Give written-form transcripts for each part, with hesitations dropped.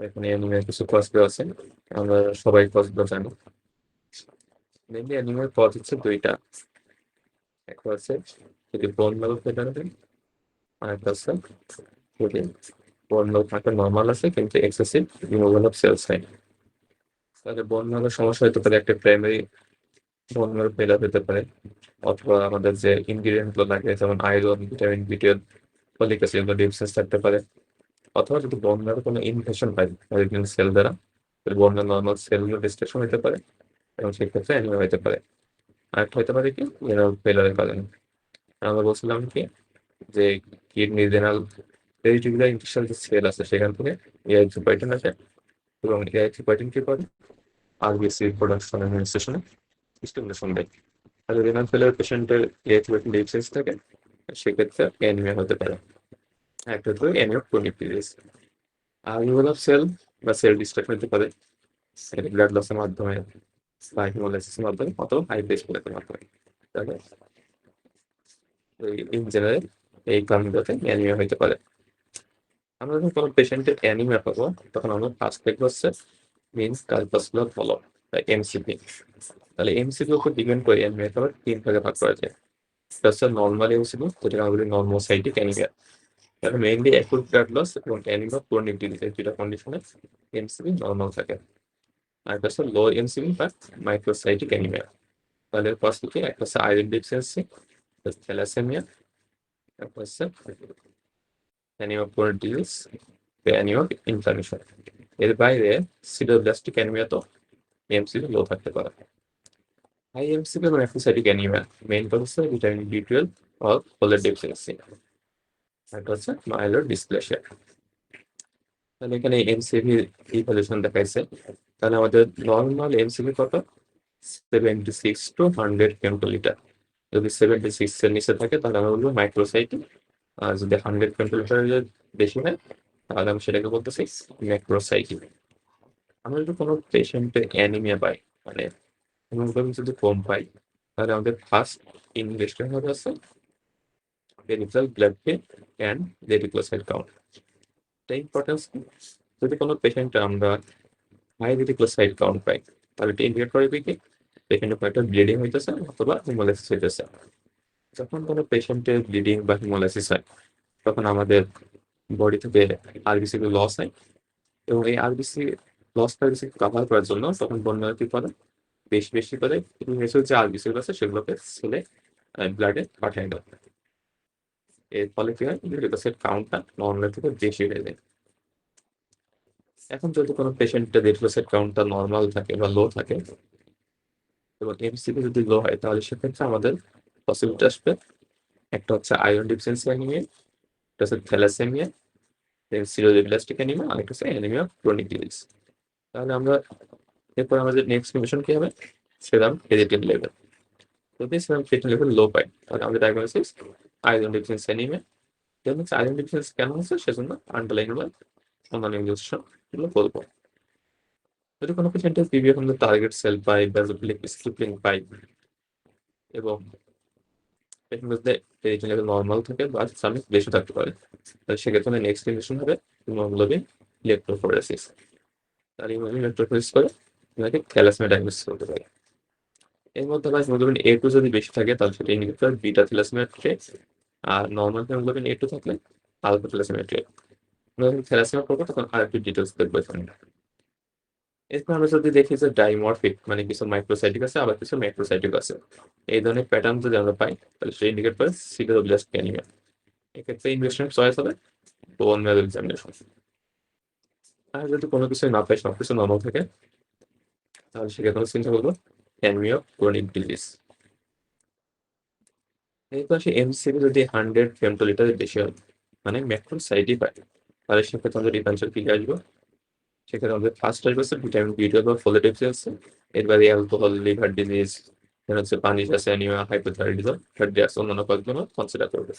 এখানে অ্যানিমিয়ার কিছু কজগুলো আছে, আমরা সবাই কজগুলো জানি। মেনলি অ্যানিমিয়ার কজ হচ্ছে দুইটা, একটা হচ্ছে যদি বোন ম্যারো ফেলে দেন, আর একটা হচ্ছে যদি বোন ম্যারো থাকা নর্মাল আছে কিন্তু এক্সেসিভ রিমুভাল অফ সেলস হয়। তাহলে বোন ম্যারোর সমস্যা হতে পারে, একটা প্রাইমারি বোন ম্যারো ফেলার হতে পারে, অথবা আমাদের যে ইনগ্রিডিয়েন্ট গুলো লাগে যেমন আয়রন, ভিটামিন বি12, ফলিক অ্যাসিড, এগুলো ডেফিসিয়েন্সি থাকতে পারে। অথবা যদি বোন ম্যারো কোনো ইনফেকশন পায় ম্যালিগন্যান্ট সেল দ্বারা, বোন ম্যারো নর্মাল সেলগুলো ডিস্ট্রাকশন হতে পারে এবং সেক্ষেত্রে অ্যানিমিয়া হতে পারে। আরেকটা হতে পারে কি রেনাল ফেলারের কারণে। আমরা বলছিলাম কি যে কিডনি রেনাল পেরিটিকুলার ইন্টেস্টাইনাল যে সেল আছে সেখান থেকে এআইথ্রোপয়েটিন আসে, এবং এআইথ্রোপয়েটিন কি করে আরবিসি প্রোডাকশন অ্যাডমিনিস্ট্রেশনে স্টিমুলেশন দেয়। আর রেনাল ফেলার পেশেন্টের এআইথ্রোপয়েটিন ডেফিসিয়েন্সি থাকে, সেক্ষেত্রে অ্যানিমিয়া হতে পারে। একটা হচ্ছে অ্যানিমিয়া ক্রনিক ডিজিজ। আর রিমুভাল অফ সেল বা সেল ডিস্ট্রাকশন হতে পারে ব্লাড লসের মাধ্যমে বা হিমোলাইসিসের মাধ্যমে অথবা হাই প্রেশারের মাধ্যমে। তাহলে ইন জেনারেল এই কারণগুলোতে অ্যানিমিয়া হতে পারে। আমরা যখন কোনো পেশেন্টের অ্যানিমিয়া পাবো তখন আমরা ফার্স্ট দেখবো হচ্ছে মিনস কার্পাসকুলার ফলো বা এমসিপি। তাহলে এমসিপির উপর ডিপেন্ড করে অ্যানিমিয়াকে আবার তিন ভাগে ভাগ করা যায়। এটা হচ্ছে নর্মাল এমসিপি, যেটা আমরা বলি নর্মোসাইটিক অ্যানিমিয়া। তাহলে মেইনলি অ্যাকুট ব্লাড লস এবং অ্যানিমিয়া ক্রনিক ডিজিজ, এই দুটা কন্ডিশনে এমসিপি নর্মাল থাকে। আর এটা হচ্ছে লো এমসিপি বা মাইক্রোসাইটিক অ্যানিমিয়া। তাহলে ফার্স্ট থেকে একটা হচ্ছে আয়রন ডেফিসিয়েন্সি, থ্যালাসেমিয়া, তারপর হচ্ছে anaemia chronic disease, anaemia inflammation. এর বাইরে সিডোব্লাস্টিক অ্যানিমিয়া তো এমসিপি লো থাকতে পারে। হাই এমসিপি এবং ম্যাক্রোসাইটিক অ্যানিমিয়া মেইন কজ হচ্ছে ভিটামিন বি12 অর ফোলেট ডেফিসিয়েন্সি। একটা হচ্ছে মাইলোর ডিসপ্লেসিয়া। তাহলে এখানে এমসিপি ইভ্যালুয়েশন দেখাইছে। তাহলে আমাদের নর্মাল এমসিপি কত? 76 to 100 ফেমটোলিটার। যদি 76 এর নিচে থাকে তাহলে আমরা বলবো মাইক্রোসাইটিক, আর যদি 100 ফেমটোলিটারের বেশি হয় তাহলে আমি সেটাকে বলতেছি ম্যাক্রোসাইটিক। আমরা যদি কোনো পেশেন্টের অ্যানিমিয়া পাই, মানে হিমোগ্লোবিন যদি কম পাই, তাহলে আমাদের ফার্স্ট ইনভেস্টমেন্ট হবে আছে peripheral blood pressure and reticulocyte count. এটা ইম্পর্টেন্স। যদি কোনো পেশেন্টে আমরা হাই রেডিকুলোসাইট কাউন্ট পাই তাহলে এটা ইন্ডিকেট করবে কি পেশেন্টের একটা ব্লিডিং হইতেছে অথবা হিমোলাইসিস হইতেছে। যখন কোনো পেশেন্টের ব্লিডিং বা হিমোলাইসিস হয় তখন আমাদের বডি থেকে আরবিসি লস হয়, এবং এই আরবিসি লস আরবিসি কভার করার জন্য তখন বন্যার কি করে বেশি বেশি করে মেসেজ যে আরবিসি আছে সেগুলোকে সেলে ব্লাডে পাঠিয়ে দেয়। এর ফলে কি হয় রেডিকুলোসাইট কাউন্টটা নর্মাল থেকে বেশি হয়ে যায়। এখন যদি কোনো পেশেন্টের রেডিকুলোসাইট কাউন্টটা নর্মাল থাকে বা লো থাকে এবং এমসিপি যদি লো হয় তাহলে সেক্ষেত্রে আমাদের পসিবিলিটি আসবে একটা হচ্ছে আয়রন ডিফিসিয়েন্সি অ্যানিমিয়া, একটা হচ্ছে থ্যালাসেমিয়া, দেন সিরোডেব্লাস্টিক অ্যানিমিয়া, আর একটা হচ্ছে অ্যানিমিয়া ক্রনিক ডিজিজ। তাহলে আমরা এরপর আমাদের নেক্সট মিশন কি হবে? সেরাম ক্রিয়েটিন লেভেল। যদি সেরাম ক্রিয়েটিন লেভেল লো পাই তাহলে আমাদের ডায়াগনোসিস আয়রন ডিফিসিয়েন্সি অ্যানিমিয়া। যেমন হচ্ছে আয়রন ডিফিসিয়েন্সি কেন হচ্ছে সেজন্য আন্ডারলাইন অন্যান্য ইনজেকশন গুলো বলবো। যদি কোনো পেশেন্টের পিভিএফ আমাদের টার্গেট সেল পাই, ব্যাসোফিলিক স্ট্রিপলিং পাই এবং এর মধ্যে ক্রিয়েটিন লেভেল নরমাল থাকে বা সামনে বেশি থাকতে পারে, তাহলে সেক্ষেত্রে নেক্সট ইনজেকশন হবে হিমোগ্লোবিন ইলেক্ট্রোফোরেসিস। তার হিমোগ্লোবিন ইলেক্ট্রোফোরেসিস করে আপনাকে থ্যালাসেমিয়া ডায়াগনোসিস করতে পারে। এর মধ্যে আবার হিমোগ্লোবিন A2 যদি বেশি থাকে তাহলে সেটা ইন্ডিকেট করে বিটা থ্যালাসেমিয়া ট্রেট, আর নর্মাল হিমোগ্লোবিন A2 থাকলে আলফা থ্যালাসেমিয়া ট্রেট। আমরা যখন থ্যালাসেমিয়া করবো তখন আরেকটু ডিটেলস দেখবো এখানে। এরপর আমরা যদি দেখি যে ডাইমরফিক মানে কিছু মাইক্রোসাইটিক আছে আবার কিছু ম্যাক্রোসাইটিক আছে, এই ধরনের প্যাটার্ন যদি আমরা পাই তাহলে সেটা ইন্ডিকেট করে সিডোব্লাস্টিক অ্যানিমিয়া। এক্ষেত্রে ইনভেস্টমেন্ট চয়েস হবে বোন ম্যারো এক্সামিনেশন। আর যদি কোনো কিছু না পাই সবকিছু নর্মাল থাকে তাহলে সেক্ষেত্রে চিন্তা করবো অ্যানিমিয়া ক্রনিক ডিজিজ। এরপর আসে এমসিবি যদি 100 ফেমটোলিটারের বেশি হয় মানে ম্যাক্রোসাইটিক হয়, তাহলে সেক্ষেত্রে আমাদের রিফারেন্সিয়াল কি আসবে? সেক্ষেত্রে আমাদের ফার্স্ট আসবে হচ্ছে ভিটামিন বি12 বা ফোলেট ডেফিসিয়েন্সি, এরপরে অ্যালকোহল, লিভার ডিজিজ, হচ্ছে পানিশ আছে, অ্যানিমিয়া, হাইপোথাইরয়েডিজম, থার্ড অন্যান্য কয়েকগুলো কনসিডার করবে।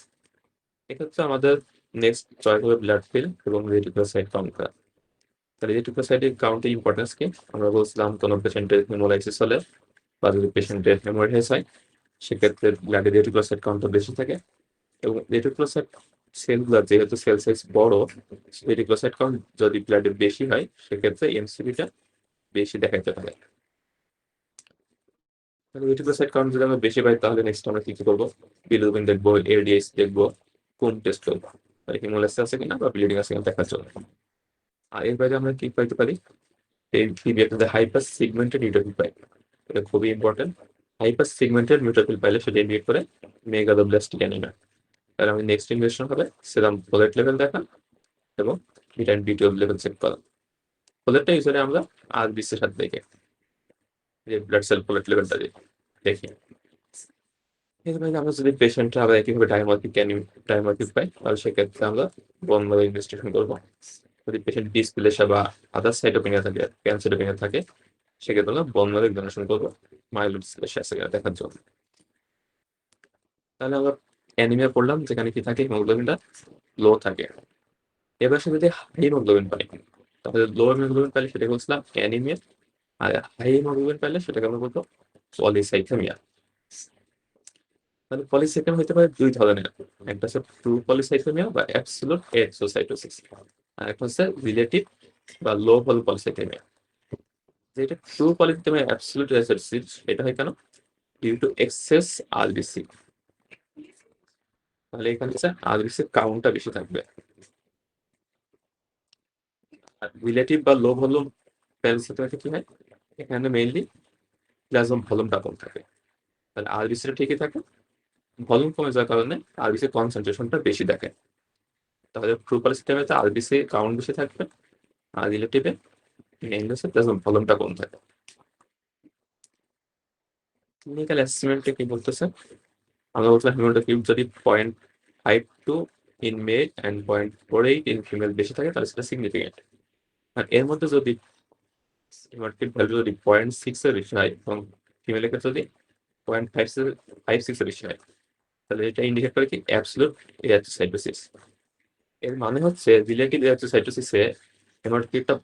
এক্ষেত্রে আমাদের নেক্সট চয়েস হবে ব্লাড ফিল এবং রেটিকুলোসাইট কাউন্ট করা। তাহলে রেটিকুলোসাইটের কাউন্টের ইম্পর্টেন্স কি? আমরা বলছিলাম কোনো পেশেন্টের হিমোলাইসিস হলে বা যদি পেশেন্টের হেমোরেজ হয় সেক্ষেত্রে ব্লাডে রেটিকুলোসাইট কাউন্টটা বেশি থাকে, এবং রেটিকুলোসাইট সেলগুলো যেহেতু সেল সাইজ বড়, রেটিকুলোসাইট কাউন্ট যদি ব্লাডে বেশি হয় সেক্ষেত্রে এমসিভিটা বেশি দেখাইতে পারে। রেটিকুলোসাইট কাউন্ট যদি আমরা বেশি পাই তাহলে নেক্সট আমরা কি করবো? বিলিরুবিন দেখবো, এডিএস দেখবো, কোন টেস্ট করবো, হিমোলাইসিস আছে কিনা বা ব্লিডিং আছে কিনা দেখার জন্য। আর এর বাইরে আমরা কি পাইতে পারি? এই হাইপার সিগমেন্টেড নিউট্রোফিল পাই, এটা খুবই ইম্পর্টেন্ট। হাইপার সিগমেন্টেড নিউট্রোফিল পাইলে সেটা ইন্ডিকেট করে মেগালোব্লাস্টিক অ্যানিমিয়া। তাহলে আমি নেক্সট ইনভেস্টিগেশন হবে সেরাম ফোলেট লেভেল দেখা এবং ভিটামিন বি12 লেভেল চেক করা। ফোলেটটা ইউজুয়ালি আমরা আরবিসির সাথে দেখে, যে ব্লাড সেল ফোলেট লেভেলটা দেখি। এরপরে আমরা যদি পেশেন্টরা আবার একইভাবে ডায়াগনস্টিক পাই তাহলে সেক্ষেত্রে আমরা বোন ম্যারো ইনভেস্টিগেশন করবো। যদি পেশেন্ট ডিসপ্লেশিয়া বা আদার সাইটোপেনিয়া থাকে, ক্যান্সারোপেনিয়া থাকে, সেক্ষেত্রে আমরা বোন ম্যারো এক্সামিনেশন করবো মাইলোডিসপ্লেশিয়া আছে কিনা দেখার জন্য। তাহলে আমরা অ্যানিমিয়া পড়লাম যেখানে কি থাকে, হিমোগ্লোবিনটা লো থাকে। এবার সে যদি হাই হিমোগ্লোবিন পাই, তাহলে লো হিমোগ্লোবিন পাইলে সেটাকে বলছিলাম অ্যানিমিয়া, আর হাই হিমোগ্লোবিন পাইলে সেটাকে আমরা বলবো পলিসাইথেমিয়া। মানে পলিসাইথেমিয়া হতে পারে দুই ধরনের, একটা হচ্ছে ট্রু পলিসাইথেমিয়া বা অ্যাবসোলুট এক্সোসাইটোসিস, আর একটা হচ্ছে রিলেটিভ বা লো ভল পলিসাইথেমিয়া। যেটা ট্রু পলিসাইথেমিয়া অ্যাবসোলুট এক্সোসাইটোসিস, এটা হয় কেন? Due to excess RBC. তাহলে এখানে হচ্ছে আরবিসি কাউন্টটা বেশি থাকবে। আর রিলেটিভ বা লো ভলিউম পলিসাইথেমিয়া কি হয়? এখানে মেইনলি প্লাজম ভলিউমটা কম থাকে। তাহলে আরবিসিটা ঠিকই থাকে, ভলিউম কমে যাওয়ার কারণে আরবিসির কনসেন্ট্রেশনটা বেশি দেখে। তাহলে ট্রু পলিসাইথেমিয়াতে আরবিসি কাউন্ট বেশি থাকবে, আর রিলেটিভে মেইনলি হচ্ছে প্লাজম ভলিউমটা কম থাকে। ক্লিনিক্যাল অ্যাসেসমেন্টে কি বলতেছে? আমরা বলছিলাম হিমোগ্লোবিন যদি 0.52 in male and 0.48 in female বেশি থাকে তাহলে সেটা সিগনিফিকেন্ট। আর এর মধ্যে যদি হিমোগ্লোবিন ভ্যালু যদি 0.6 এর বেশি হয় এবং ফিমেলের ক্ষেত্রে যদি 0.56 এর বেশি হয়, তাহলে এটা ইন্ডিকেট করে কি অ্যাবসলিউট এরিথ্রোসাইটোসিস। এর মানে হচ্ছে রিলেটিভ এরিথ্রোসাইটোসিসে হেমাটোক্রিটটা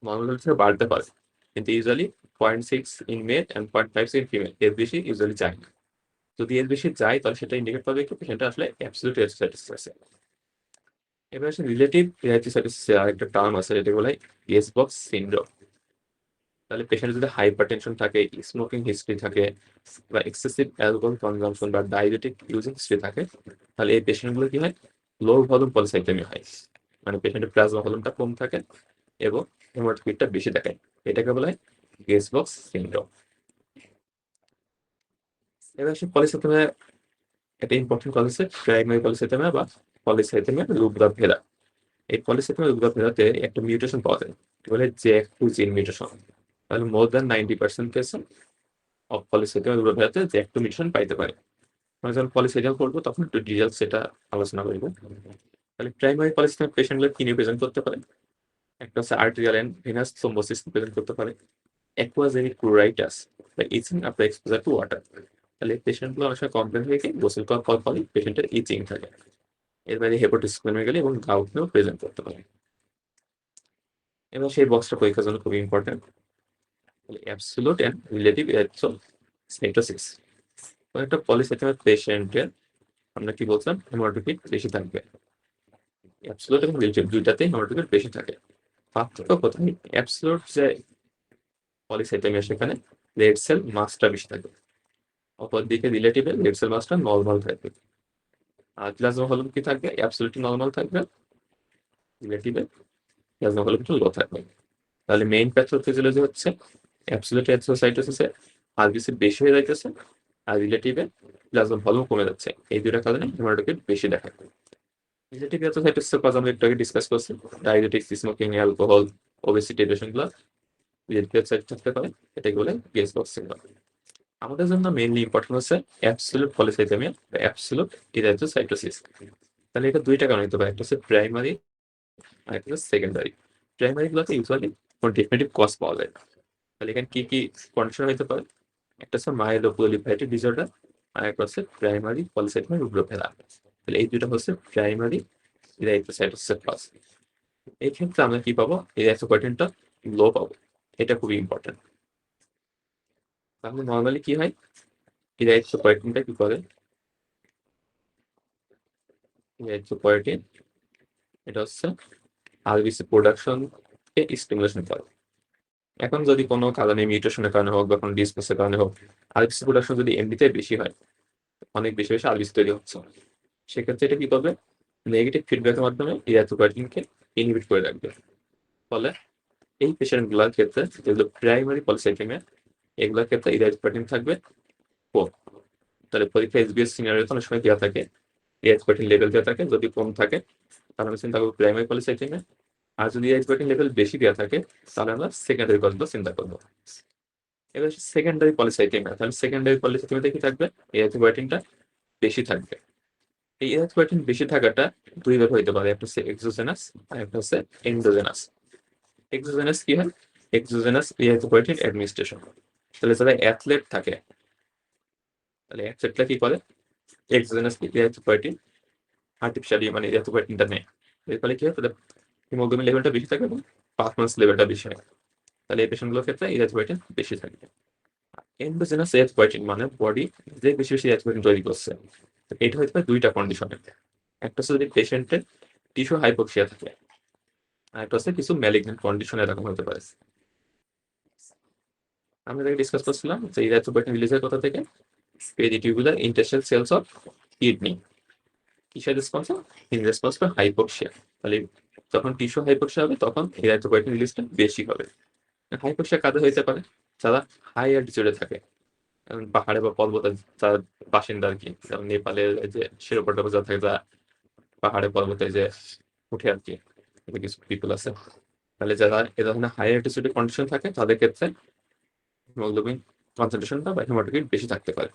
নর্মাল থেকে বাড়তে পারে, কিন্তু usually 0.6 in male and 0.56 in female, এর বেশি ইউজুয়ালি যায় না। যদি এর বেশি যায় তাহলে সেটা ইন্ডিকেট করবে কি পেশেন্টটা আসলে অ্যাবসলিউট এরিথ্রোসাইটোসিস আছে। এবার আসলে রিলেটিভ এরিথ্রোসাইটোসিসের আরেকটা টার্ম আছে যেটা বলে গেস বক্স সিনড্রোম। তাহলে পেশেন্ট যদি হাইপারটেনশন থাকে, স্মোকিং হিস্ট্রি থাকে, বা এক্সেসিভ অ্যালকোহল কনজাম্পশন বা ডায়াবেটিক ইউজিং হিস্ট্রি থাকে, তাহলে এই পেশেন্টগুলো কি হয়? লো ভলিউম পলিসাইথেমিয়া হয়। মানে পেশেন্টের প্লাজমা ভলিউমটা কম থাকে এবং হেমাটোক্রিটটা বেশি দেখায়। এটাকে বলা হয় গেস বক্স সিনড্রোম। এবার আসলে পলিসাইথেমিয়া একটা ইম্পর্টেন্ট কজ হচ্ছে প্রাইমারি পলিসাইথেমিয়া বা পলিসাইথেমিয়া রুব্রা ভেদা। এই পলিসাইথেমিয়া রুব্রা ভেদাতে একটা মিউটেশন পাওয়া যায়, এটা বলে জ্যাক2 জিন মিউটেশন। তাহলে মোর দ্যান 90% কেসে অফ পলিসাইথেমিয়া রুব্রা ভেদাতে জ্যাক2 মিউটেশন পাইতে পারে। আমরা যখন পলিসাইথেমিয়া করবো তখন একটু ডিটেলস সেটা আলোচনা করব। তাহলে প্রাইমারি পলিসাইথেমিয়া পেশেন্টগুলো কি নিয়ে প্রেজেন্ট করতে পারে? একটা হচ্ছে arterial and venous thrombosis present করতে পারে, অ্যাকুয়াজেনিক ক্লোরাইটাস বা itching after exposure to water. তাহলে পেশেন্টগুলো অনেক সময় কমপ্লেন হয়ে কি গোসল করার ফলে পেশেন্টের ইচিং থাকে। এর বাইরে হেপাটোস্প্লেনোমেগালি এবং গাউট নিয়েও প্রেজেন্ট করতে পারে। এবং সেই বক্সটা পরীক্ষার জন্য খুবই important. Absolute and relative erythrocytosis. একটা পলিসাইথেমিয়া পেশেন্টের আমরা কি বলছিলাম, হেমাটোক্রিট বেশি থাকবে। অ্যাবসোলুট এবং রিলেটিভ দুইটাতেই হেমাটোক্রিট বেশি থাকে। পার্থক্য কোথায়? অ্যাবসোলুট যে পলিসাইথেমিয়া সেখানে রেড সেল মাসটা বেশি থাকে, অপরদিকে রিলেটিভে রেড সেল মাসটা নর্মাল থাকবে। আর প্লাজমা ভলিউম কি থাকবে? অ্যাবসোলুটলি নর্মাল থাকবে, রিলেটিভে প্লাজমা ভলিউম একটু লো থাকবে। তাহলে মেইন প্যাথোফিজিওলজি হচ্ছে অ্যাবসোলিউট এরিথ্রোসাইটোসিসে আরবিসি বেশি হয়ে যাইতেছে, আর রিলেটিভে প্লাজমা ভলিউম কমে যাচ্ছে। এই দুইটা কারণে হেমাটোক্রিট বেশি দেখা যায়। রিলেটিভ এরিথ্রোসাইটোসিসের কথা আমরা একটু আগে ডিসকাস করছি, ডায়াবেটিক্স, স্মোকিং, অ্যালকোহল, ওবেসিটি পেশেন্টগুলো রিলেটিভ এরিথ্রোসাইট থাকতে পারে, এটাকে বলে গেস বক্স সিনড্রোম। আমাদের জন্য মেইনলি ইম্পর্টেন্ট হচ্ছে অ্যাবসোলিউট পলিসাইথেমিয়া বা অ্যাবসোলিউট এরিথ্রোসাইটোসিস। তাহলে এটা দুইটা কারণ হতে পারে, একটা হচ্ছে প্রাইমারি আর একটা হচ্ছে সেকেন্ডারি। প্রাইমারি গুলোতে ইউজুয়ালি কোনো ডেফিনেটিভ কজ পাওয়া যায় না। তাহলে এখানে কি কি কন্ডিশন হতে পারে? একটা হচ্ছে মাইলোপ্রলিফারেটিভ ডিসঅর্ডার, আর একটা হচ্ছে প্রাইমারি পলিসাইথেমিয়া রুব্রা ভেদা। তাহলে এই দুটো হচ্ছে প্রাইমারি এরিথ্রোসাইটোসিসের কজ। এই ক্ষেত্রে আমরা কি পাবো? এরিথ্রোপয়েটিনটা লো পাবো, এটা খুবই ইম্পর্টেন্ট। তাহলে নর্মালি কি হয়? এরিথ্রোপয়েটিনটা কি করে? ইরিথ্রোপয়েটিন এটা হচ্ছে আরবিসি প্রোডাকশন কে স্টিমুলেশন করে। এখন যদি কোনো কারণে মিউটেশনের কারণে হোক বা কোনো ডিসপ্লেসের কারণে হোক আরবিসি প্রোডাকশন যদি এমনিতে বেশি হয়, অনেক বেশি বেশি আরবিসি তৈরি হচ্ছে, সেক্ষেত্রে এটা কি করবে, নেগেটিভ ফিডব্যাকের মাধ্যমে ইরিথ্রোপয়েটিনকে ইনহিবিট করে রাখবে। ফলে এই পেশেন্টগুলোর ক্ষেত্রে যেগুলো প্রাইমারি পলিসাইথেমিয়া, এগুলোর ক্ষেত্রে ইরিথ্রোপয়েটিন থাকবে কম। তাহলে পরীক্ষা এসবিএস সিনারিওতে অনেক সময় দেওয়া থাকে, ইরিথ্রোপয়েটিন লেভেল দেওয়া থাকে, যদি কম থাকে তাহলে আমরা চিন্তা করবো প্রাইমারি পলিসাইথেমিয়া, আর যদি ইরিথ্রোপয়েটিন লেভেল বেশি দেওয়া থাকে তাহলে আমরা সেকেন্ডারি কজগুলো চিন্তা করবো। এবার সেকেন্ডারি পলিসাইথেমিয়া, তাহলে সেকেন্ডারি পলিসাইথেমিয়াতে কি থাকবে, ইরিথ্রোপয়েটিনটা বেশি থাকবে। এই ইরিথ্রোপয়েটিন বেশি থাকাটা দুই ভাবে হইতে পারে, একটা হচ্ছে এক্সোজেনাস আর একটা হচ্ছে এন্ডোজেনাস। এক্সোজেনাস কি হয়, এক্সোজেনাস ইরিথ্রোপয়েটিন অ্যাডমিনিস্ট্রেশন। তাহলে যারা অ্যাথলেট থাকে, তাহলে অ্যাথলেটরা কি করে, এক্সোজেনাস ইরিথ্রোপয়েটিন আর্টিফিশিয়ালি মানে ইরিথ্রোপয়েটিনটা নেয়। এর ফলে কি হয়, তাদের হিমোগ্লোবিন লেভেলটা বেশি থাকে এবং পারফরমেন্স লেভেলটা বেশি হয়। তাহলে এই পেশেন্টগুলোর ক্ষেত্রে ইরিথ্রোপয়েটিন বেশি থাকবে। এন্ডোজেনাস ইরিথ্রোপয়েটিন মানে বডি যে বেশি বেশি ইরিথ্রোপয়েটিন তৈরি করছে। তো এটা হতে পারে দুইটা কন্ডিশনে, একটা হচ্ছে যদি পেশেন্টের টিস্যু হাইপোক্সিয়া থাকে, আর একটা হচ্ছে কিছু ম্যালিগন্যান্ট কন্ডিশন এরকম হতে পারে। আমরা যেটা ডিসকাস করছিলাম যে ইরিথ্রোপয়েটিন রিলিজের কথা থেকে পেরিটিউবুলার ইন্টারস্টেল সেলস অফ কিডনি কিসের response, in response for hypoxia. তাহলে যখন টিস্যু হাইপোক্সিয়া হবে তখন ইরিথ্রোপয়েটিন রিলিজটা বেশি হবে। হাইপোক্সিয়া কাদের হইতে পারে, যারা হাই অ্যালটিটিউডে থাকে, পাহাড়ে বা পর্বতে যারা বাসিন্দা আর কি, যেমন নেপালের যে শেরপা যা থাকে, যা পাহাড়ে পর্বতে যে উঠে আর কি, কিছু পিপল আছে। তাহলে যারা এ ধরনের হাই অ্যালটিটিউডে কন্ডিশন থাকে তাদের ক্ষেত্রে হিমোগ্লোবিন কনসেন্ট্রেশনটা বা হিমোগ্লোবিন বেশি থাকতে পারে।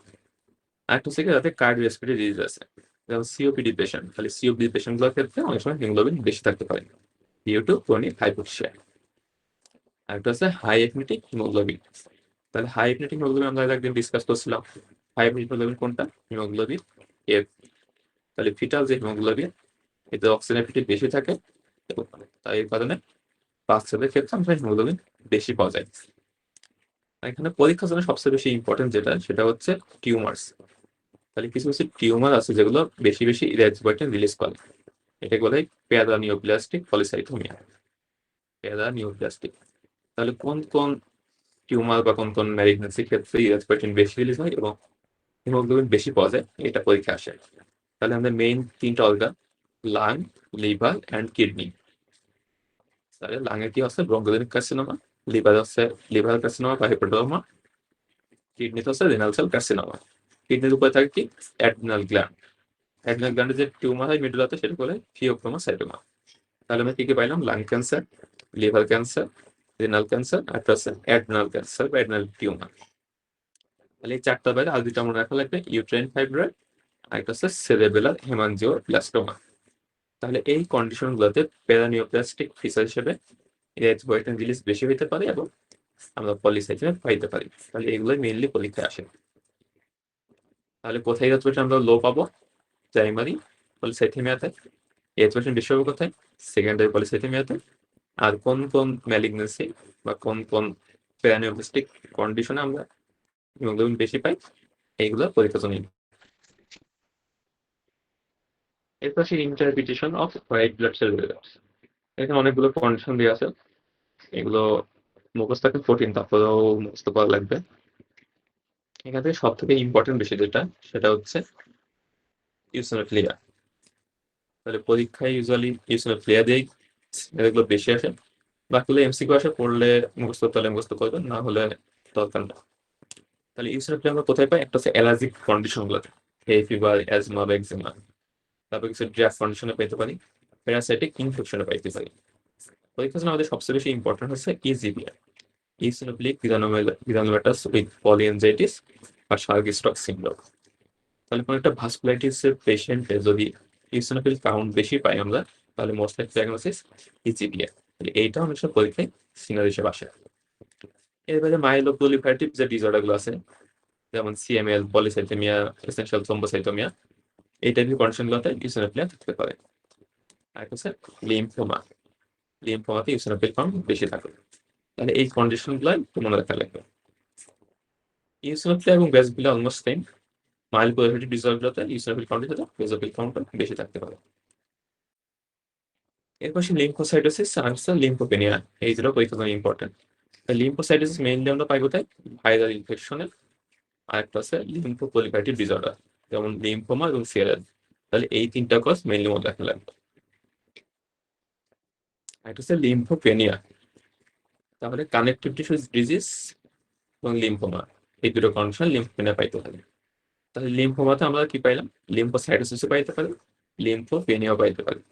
আরেকটা হচ্ছে কি, যাতে কার্ডিওভাস্কুলার ডিজিজ আছে, যেমন সিওপিডি পেশেন্ট, তাহলে সিওপিডি পেশেন্টগুলোর ক্ষেত্রে অনেক সময় হিমোগ্লোবিন বেশি থাকতে পারে ডিউ টু ক্রনিক হাইপোক্সিয়া। আরেকটা হচ্ছে হাই অ্যাফিনিটি হিমোগ্লোবিন। তাহলে হাই অ্যাফিনিটি হিমোগ্লোবিন আমরা একদিন ডিসকাস করছিলাম, হাই অ্যাফিনিটি হিমোগ্লোবিন কোনটা, হিমোগ্লোবিন এফ। তাহলে ফিটাল যে হিমোগ্লোবিন, এতে অক্সিজেন অ্যাফিনিটি বেশি থাকে এবং তাই এই কারণে বাচ্চাদের ক্ষেত্রে আমরা হিমোগ্লোবিন বেশি পাওয়া যায়। এখানে পরীক্ষার জন্য সবচেয়ে বেশি ইম্পর্টেন্ট যেটা, সেটা হচ্ছে টিউমার্স। তাহলে কিছু কিছু টিউমার আছে যেগুলো বেশি বেশি ইরিথ্রোপয়েটিন রিলিজ করে, এটাকে বলে প্যারানিওপ্লাস্টিক পলিসাইথেমিয়া, প্যারানিওপ্লাস্টিক। তাহলে কোন কোন টিউমার বা কোন কোন ম্যালিগন্যান্সির ক্ষেত্রে ইরিথ্রোপয়েটিন বেশি রিলিজ হয় এবং হিমোগ্লোবিন বেশি পাওয়া যায়, এটা পরীক্ষা আসে। তাহলে আমাদের মেইন তিনটা organ, lung, liver and kidney. তাহলে লাঙে কি হচ্ছে, ব্রঙ্কোজেনিক কার্সিনোমা, লিভার হচ্ছে লিভার কার্সিনোমা বা হেপাটোমা, কিডনিতে হচ্ছে রিনাল সেল কার্সিনোমা। কিডনির উপরে থাকে কি, অ্যাডরিনাল গ্ল্যান্ড। অ্যাডরিনাল গ্ল্যান্ডে যে টিউমার হয় মিডুলাতে সেটা বলে ফিওক্রোমোসাইটোমা। তাহলে আমরা কি কি পাইলাম, lung cancer, liver cancer, renal cancer, আর হচ্ছে অ্যাডরিনাল ক্যান্সার বা অ্যাডরিনাল টিউমার। তাহলে এই চারটা বাইরে আর দুইটা মনে রাখা লাগবে, ইউট্রাইন ফাইব্রয়েড আর একটা হচ্ছে সেরেবেলার হেমানজিওব্লাস্টোমা। তাহলে এই কন্ডিশনগুলোতে প্যারানিওপ্লাস্টিক ফিচার হিসেবে ইরিথ্রোপয়েটিন রিলিজ বেশি হইতে পারে এবং আমরা পলিসাইথেমিয়া পাইতে পারি। তাহলে এগুলোই মেইনলি পরীক্ষায় আসে। তাহলে কোথায় ইরিথ্রোপয়েটিন আমরা লো পাবো, প্রাইমারি পলিসাইথেমিয়াতে। ইরিথ্রোপয়েটিন বেশি হবে কোথায়, সেকেন্ডারি পলিসাইথেমিয়াতে। আর কোন কোন ম্যালিগনেন্সি বা কোন কোন প্যারানিওপ্লাস্টিক কন্ডিশনে আমরা হিমোগ্লোবিন বেশি পাই, এইগুলো পরীক্ষার জন্য। এরপর সেই interpretation off white blood cell results. এখানে অনেকগুলো কন্ডিশন দেওয়া আছে, এগুলো মুখস্থ থাকে কঠিন, তারপরেও মুখস্থ করা লাগবে। এখান থেকে সব থেকে ইম্পর্টেন্ট বিষয় যেটা, সেটা হচ্ছে ইউসিনোফিলিয়া। তাহলে পরীক্ষায় ইউজুয়ালি ইউসিনোফিলিয়া দিয়েই এগুলো বেশি আসে, বাকিগুলো এমসিকিউ আসে, পড়লে মুখস্থ করতে হলে মুখস্থ করবেন, না হলে দরকার না। তাহলে ইউসিনোফিলিয়া আমরা কোথায় পাই, একটা হচ্ছে অ্যালার্জিক কন্ডিশন গুলোতে, হে ফিভার, অ্যাজমা বা এক্সিমা। তারপর কিছু ড্রাফট কন্ডিশনে পেতে পারি, প্যারাসাইটিক ইনফেকশনে পাইতে পারি। পরীক্ষার জন্য আমাদের সবচেয়ে বেশি ইম্পর্টেন্ট হচ্ছে ইজিপিআর, ইসিনোফিলিক গ্রানুলোমাটাস উইথ পলিএনজাইটিস বা শার্গস্টক সিনড্রোম। তাহলে কোনো একটা ভাস্কুলাইটিসের পেশেন্টে যদি ইসিনোফিল কাউন্ট বেশি পাই আমরা, তাহলে মোস্ট লাইক ডায়াগনোসিস ইজিপিআর। তাহলে এইটা অনেক সময় পরীক্ষায় সিগন্যাল হিসেবে আসে। এরপরে মাইলোপ্রলিফারেটিভ যে ডিসঅর্ডার গুলো আছে, যেমন সিএমএল, পলিসাইথেমিয়া, এসেনশিয়াল থ্রম্বোসাইটোমিয়া, এই টাইপের কন্ডিশনগুলোতে ইসিনোফিলিয়া থাকতে পারে। আর হচ্ছে লিম্ফোমা, লিম্ফোমাতে ইসিনোফিল কাউন্ট বেশি থাকে। তাহলে এই কন্ডিশনগুলো একটু মনে রাখা লাগবে। ইউসিনোফিলিয়া এবং basophilia almost same, myeloproliferative ডিসঅর্ডারগুলোতে ইউসিনোফিল কাউন্টের সাথে বেসোফিল কাউন্ট বেশি থাকতে পারে। এরপর সে লিম্ফোসাইটোসিস আর লিম্ফোপেনিয়া, এই দুটো পরীক্ষা ইম্পর্টেন্ট। লিম্ফোসাইটোসিস মেইনলি আমরা পাই কোথায়? ভাইরাল ইনফেকশনে। আর একটা আছে লিম্ফোপ্রলিফারেটিভ ডিসঅর্ডার, যেমন লিম্ফোমা এবং সিএলএল। তাহলে এই তিনটা কজ মেইনলি মনে রাখা লাগবে। একটা হচ্ছে লিম্ফোপেনিয়া, তাহলে কানেকটিভ টিস্যু ডিজিজ এবং লিম্ফোমা, এই দুটো কন্ডিশন লিম্ফোপেনিয়া পাইতে পারি। তাহলে লিম্ফোমাতে আমরা কি পাইলাম? লিম্ফোসাইটোসিসও পাইতে পারি, লিম্ফোপেনিয়াও পাইতে পারি।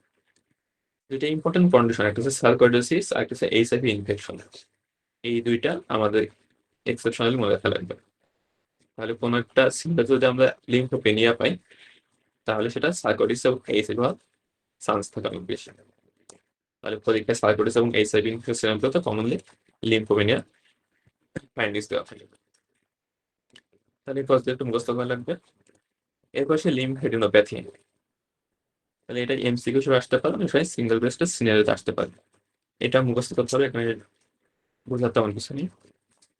দুইটা ইম্পর্টেন্ট কন্ডিশন, একটা হচ্ছে সার্কোইডোসিস আর একটা হচ্ছে এইচআইভি ইনফেকশন। এই দুইটা আমাদের এক্সেপশনালি মনে রাখা লাগবে। তাহলে কোনো একটা সিম্পটম যদি আমরা লিম্ফোপেনিয়া পাই, তাহলে সেটা সার্কোইডিস এবং এইচআইভি হওয়ার চান্স থাকে অনেক বেশি। তাহলে পরীক্ষায় সার্কোইডিস এবং এইচআইভি ইনফেকশনগুলোতে কমনলি লিম্ফোপেনিয়া ফাইন্ডিংস দেওয়া থাকে। তাহলে ফার্স্ট একটু মুখস্থ করা লাগবে। এরপর সে লিম্ফেডিনোপ্যাথি, তাহলে এটা এমসিকিউ হিসেবে আসতে পারে, অনেক সময় সিঙ্গেল ব্রেস্টের সিনারিওতে আসতে পারে। এটা মুখস্থ করতে হবে, এখানে বোঝাতে আমার কিছু নেই।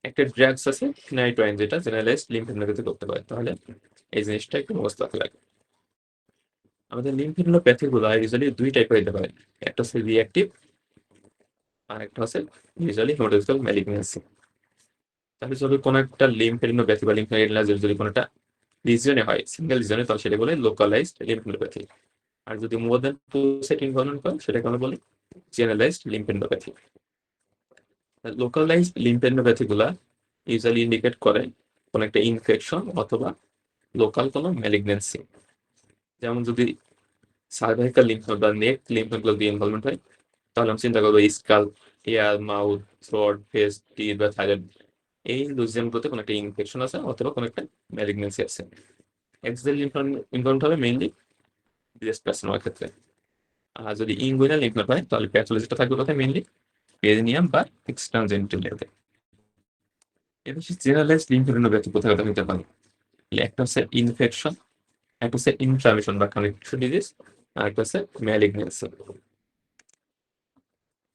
একটা ড্রাগস আছে ফিনাইটোয়াইন, যেটা জেনারেলাইজড লিম্ফেডিনোপ্যাথি করতে পারে, তাহলে এই জিনিসটা একটু মুখস্থ রাখা লাগে। আমাদের লিম্ফেডিনোপ্যাথি গুলো ইউজুয়ালি দুই টাইপের হতে পারে, একটা হচ্ছে রিঅ্যাক্টিভ আর একটা হচ্ছে ইউজুয়ালি হেমাটোলজিক্যাল ম্যালিগন্যান্সি। তাহলে যদি কোনো একটা লিম্ফেডিনোপ্যাথি বা লিম্ফেডিনোপ্যাথি যদি কোনো একটা রিজনে হয়, সিঙ্গেল রিজনে, তাহলে সেটা বলে লোকালাইজড লিম্ফেডিনোপ্যাথি। আর যদি মোর দেন টু সেট ইনভলভমেন্ট হয়, সেটাকে আমরা বলি জেনারেলাইজড লিম্ফেডিনোপ্যাথি। লোকালাইজড লিম্ফেডিনোপ্যাথি গুলা ইউজুয়ালি ইন্ডিকেট করে কোনো একটা ইনফেকশন অথবা লোকাল কোনো ম্যালিগন্যান্সি। যেমন যদি সার্ভাইকাল লিম্ফ নোড বা নেক লিম্ফ নোডগুলো দিয়ে ইনভলভমেন্ট হয়, তাহলে আমি চিন্তা করবো skull, air, mouth, throat, face, teeth বা থাইরয়েড, এই রিজিয়নগুলোতে কোনো একটা ইনফেকশন আছে অথবা কোনো একটা ম্যালিগন্যান্সি আছে। এক্সিয়াল লিম্ফ নোড ইনভলভ হবে মেইনলি ব্রেস্ট কার্সিনোমার ক্ষেত্রে। আর যদি ইনগুইনাল লিম্ফ নোড হয়, তাহলে প্যাথোলজিটা থাকবে কোথায়? মেইনলি পেরিনিয়াম বা এক্সটার্নাল জেনিটালিয়াতে। এবার জেনারেলাইজড লিম্ফেডিনোপ্যাথি কোথায় কোথায় হতে পারে? একটা হচ্ছে ইনফেকশন, একটা হচ্ছে ইনফ্লামেশন বা কানেকটিভ ডিজিজ, আর একটা হচ্ছে ম্যালিগন্যান্সি।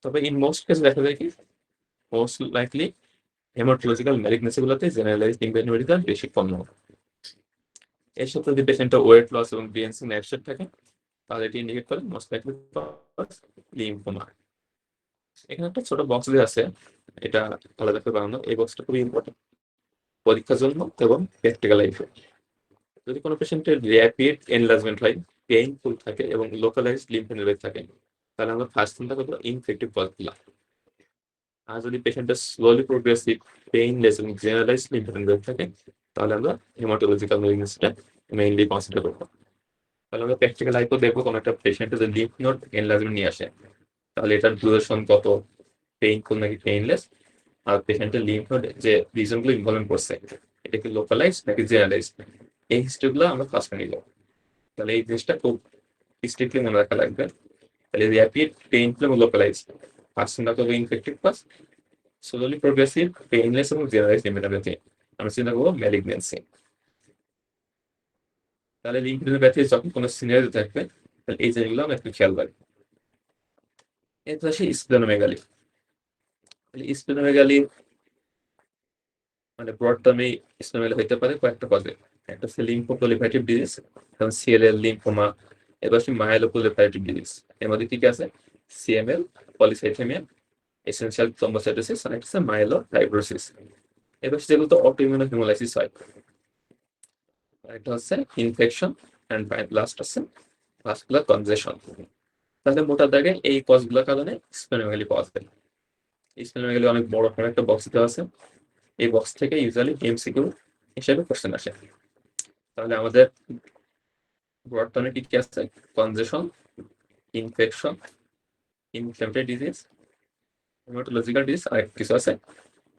তবে ইন মোস্ট কেস দেখা যায় কি, মোস্ট লাইকলি হেমাটোলজিক্যাল ম্যালিগন্যান্সি গুলোতে জেনারেলাইজড লিম্ফেডিনোপ্যাথিটা বেশি কম হবে। এর সাথে যদি পেশেন্টের ওয়েট লস এবং বিএনসি নাইটশেড থাকে, তাহলে এটি ইন্ডিকেট করে মোস্ট লাইকলি লিম্ফোমা। এখানে একটা ছোট বক্স দেওয়া আছে, এটা আলাদা করে বানানো। এই বক্সটা খুবই ইম্পর্টেন্ট পরীক্ষার জন্য এবং প্র্যাকটিক্যাল লাইফে। যদি কোনো পেশেন্টের র্যাপিড এনলার্জমেন্ট হয়, পেইনফুল থাকে এবং লোকালাইজড লিম্ফেডিনোপ্যাথি থাকে, তাহলে আমরা ফার্স্ট চিন্তা করবো ইনফেক্টিভ কজগুলা। আর যদি পেশেন্টের স্লোলি প্রোগ্রেসিভ, পেইনলেস এবং জেনারেলাইজড লিম্ফেডিনোপ্যাথি থাকে, তাহলে আমরা হেমাটোলজিক্যাল ম্যালিগন্যান্সিটা মেইনলি কনসিডার করবো। তাহলে আমরা প্র্যাকটিক্যাল লাইফে দেখবো কোনো একটা পেশেন্টের যদি লিম্ফ নোড এনলার্জমেন্ট নিয়ে আসে, তাহলে এটার ডিউরেশন কত, পেইনফুল নাকি পেইনলেস, আর পেশেন্টের লিম্ফ নোড যে রিজনগুলো ইনভলভমেন্ট করছে, এটা কি লোকালাইজড নাকি জেনারেলাইজড, এই হিস্ট্রিগুলো আমরা ফার্স্টে নিব। তাহলে এই জিনিসটা খুব স্ট্রিক্টলি মনে রাখা লাগবে। তাহলে র্যাপিড, পেইনফুল এবং লোকালাইজড, ফার্স্ট চিন্তা করবো infective cause, slowly progressive, painless এবং জেনারেলাইজড লিম্ফোপ্যাথি, আমরা চিন্তা করবো ম্যালিগন্যান্সি। তাহলে লিম্ফোপ্যাথি যখন কোনো সিনারিও থাকবে, তাহলে এই জিনিসগুলো আমরা একটু খেয়াল রাখবো। এরপর আসি স্প্লেনোমেগালি। স্প্লেনোমেগালি মানে ব্রড টার্মে স্প্লেনোমেগালি হইতে পারে কয়েকটা কজে। একটা হচ্ছে লিম্ফোপ্রলিফারেটিভ ডিজিজ, যেমন সিএলএল, লিম্ফোমা। এবার আসি মাইলোপ্রলিফারেটিভ ডিজিজ, এর মধ্যে কি কি আছে? সিএমএল, পলিসাইথেমিয়া, এসেনশিয়াল থ্রম্বোসাইটোসিস, আর একটা হচ্ছে মাইলোফাইব্রোসিস। এবার যেগুলো তো অটোইমিউন হিমোলাইসিস হয়। একটা হচ্ছে ইনফেকশন অ্যান্ড লাস্ট আছে ভাস্কুলার কনজেশন। তাহলে মোটা দাগে এই কজগুলোর কারণে স্প্লেনোমেগালি পাওয়া যায়। স্প্লেনোমেগালি অনেক বড় একটা বক্স দেওয়া আছে, এই বক্স থেকে ইউজুয়ালি এমসিকিউ হিসেবে কোশ্চেন আসে। তাহলে আমাদের বর্তমানে কি কি আছে? Congestion, infection, inflammatory disease, haematological disease, আর কিছু আছে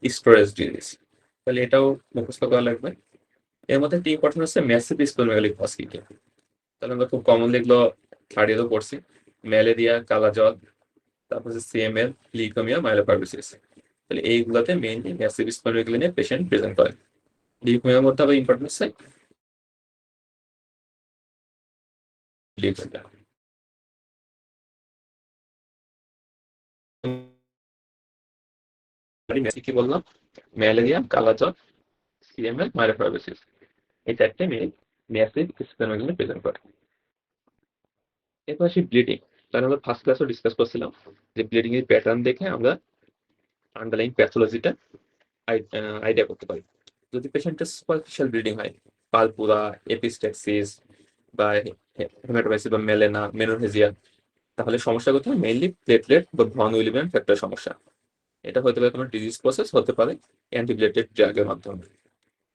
স্টোরেজ ডিজিজ। তাহলে এটাও মুখস্থ করা লাগবে। এর মধ্যে একটি ইম্পর্টেন্ট হচ্ছে ম্যাসিভ স্প্লেনোমেগালি কজ কি কি। তাহলে আমরা খুব কমনলি এগুলো থার্ড ইয়ারও পড়ছি, ম্যালেরিয়া, কালাজ্বর, তারপর হচ্ছে সিএমএল, লিউকেমিয়া, মাইলোফাইব্রোসিস। তাহলে এইগুলোতে মেইনলি ম্যাসিভ স্প্লেনোমেগালি নিয়ে পেশেন্ট প্রেজেন্ট করে। লিউকেমিয়ার মধ্যে আবার ইম্পর্টেন্ট হচ্ছে লিউকেমিয়া। কি বললাম? ম্যালেরিয়া, কালাজ্বর, সিএমএল, মাইলোফাইব্রোসিস, এই চারটে মেইন ম্যাসিভ স্প্লেনোমেগালি প্রেজেন্ট করে। এরপর আসি ব্লিডিং। তাহলে আমরা ফার্স্ট ক্লাসও ডিসকাস করছিলাম যে ব্লিডিং এর প্যাটার্ন দেখে আমরা আন্ডারলাইন প্যাথোলজিটা আইডিয়া করতে পারি। যদি পেশেন্টের সুপারফিশিয়াল ব্লিডিং হয়, পালপুরা, এপিস্ট্যাক্সিস বা হেমাটোমাইসিস বা মেলেনা, মেনোহেজিয়া, তাহলে সমস্যা কোথায়? মেইনলি প্লেটলেট বা ভন উইলিয়াম ফ্যাক্টর সমস্যা। এটা হতে পারে কোনো ডিজিজ প্রসেস, হতে পারে অ্যান্টিপ্লেটলেট ড্রাগের মাধ্যমে।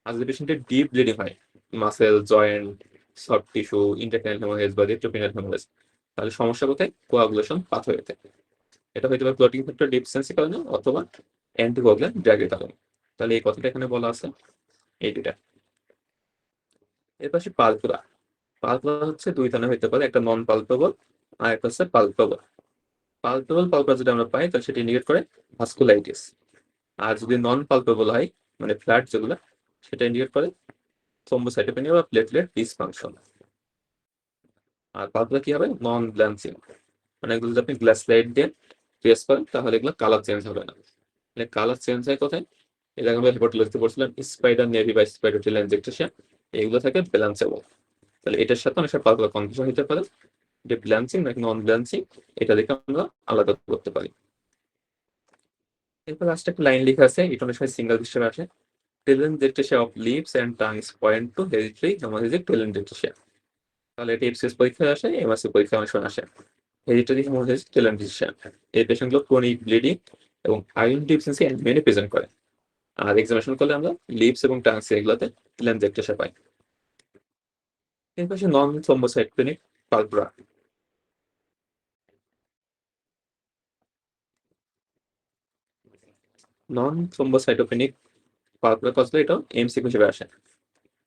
আর যদি পেশেন্টের ডিপ ব্লিডিং হয়, muscle, joint, soft tissue, intracranial haemorrhage বা রেট্রোপিনাল হেমোরেজ, তাহলে সমস্যা কোথায়? কোয়াগুলেশন পাথওয়েতে। এটা হয়তো বা ক্লটিং ফ্যাক্টর ডিফিসিয়েন্সির কারণে অথবা অ্যান্টিকোয়াগুলেন্ট ড্রাগের কারণে। তাহলে এই কথাটা এখানে বলা আছে এই দুটা। এর পাশে পালপুরা। পালপুরা হচ্ছে দুই ধরনের হতে পারে, একটা নন পালপেবল আর একটা হচ্ছে পালপেবল। পালপেবল পালপুরা যদি আমরা পাই তাহলে সেটা ইন্ডিকেট করে ভাস্কুলাইটিস। আর যদি নন পালপেবল হয়, মানে ফ্ল্যাট যেগুলো, সেটা ইন্ডিকেট করে থ্রম্বোসাইটোপেনিয়া বা প্লেটলেট ডিসফাংশন। আর পালপুরা কি হবে? নন ব্লাঞ্চিং, মানে এগুলো যদি আপনি গ্লাস লাইট দিয়ে ট্রেস করেন তাহলে এগুলো কালার চেঞ্জ হবে না। মানে কালার চেঞ্জ হয় কোথায়? এটা আমরা হেপাটোলজিতে পড়ছিলাম, স্পাইডার নেভি বা স্পাইডারটিল ইনজেকশন, এগুলো থাকে ব্যালেন্সেবল। তাহলে এটার সাথে অনেক পাতলা কনফিউশন হতে পারে যে ব্লাঞ্চিং নাকি নন ব্লাঞ্চিং, এটা দেখে আমরা আলাদা করতে পারি। এরপর লাস্টে একটা লাইন লেখা আছে, এটা অনেক সময় সিঙ্গেল হিসেবে আসে, telangiectasia of lips and tongues point to hereditary hemorrhagic telangiectasia। তাহলে এটা এফসিএস পরীক্ষায় আসে, এমআরসি পরীক্ষায় অনেক সময় আসে। হেরিডিটারি হেমোরেজিক telangiectasia, এই পেশেন্টগুলো ক্রনিক ব্লিডিং এবং আয়রন ডিফিসিয়েন্সি অ্যানিমিয়ায় প্রেজেন্ট করে। আর এক্সামিনেশন করলে আমরা লিপস এবং টাংস এগুলোতে telangiectasia পাই। এর পাশে নন থ্রম্বোসাইটোপেনিক পালপুরা। নন থ্রম্বোসাইটোপেনিক পালপুরা কজলে এটা এমসিকিউ হিসেবে আসে।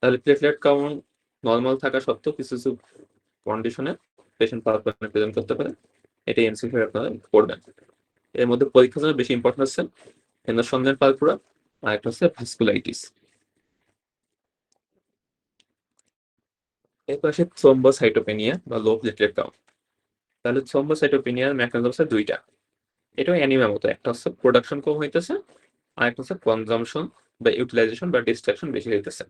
তাহলে প্লেটলেট কাউন্ট নর্মাল থাকা সত্ত্বেও কিছু কিছু কন্ডিশনে পেশেন্ট পালপুরা প্রেজেন্ট করতে পারে। এটা এমসিকিউ হিসেবে আপনারা পড়বেন। এর মধ্যে পরীক্ষার জন্য বেশি ইম্পর্টেন্ট হচ্ছে হেন্ডারসনের পালপুরা আর একটা হচ্ছে ভাস্কুলাইটিস। এরপর আসে থ্রম্বোসাইটোপেনিয়া বা লো প্লেটলেট কাউন্ট। তাহলে থ্রম্বোসাইটোপেনিয়ার মেকানিজম হচ্ছে দুইটা। এটাও অ্যানিমিয়ার মতো, একটা হচ্ছে প্রোডাকশন কম হইতেছে আর একটা হচ্ছে কনজাম্পশন বা ইউটিলাইজেশন বা ডিস্ট্রাকশন বেশি হইতেছে।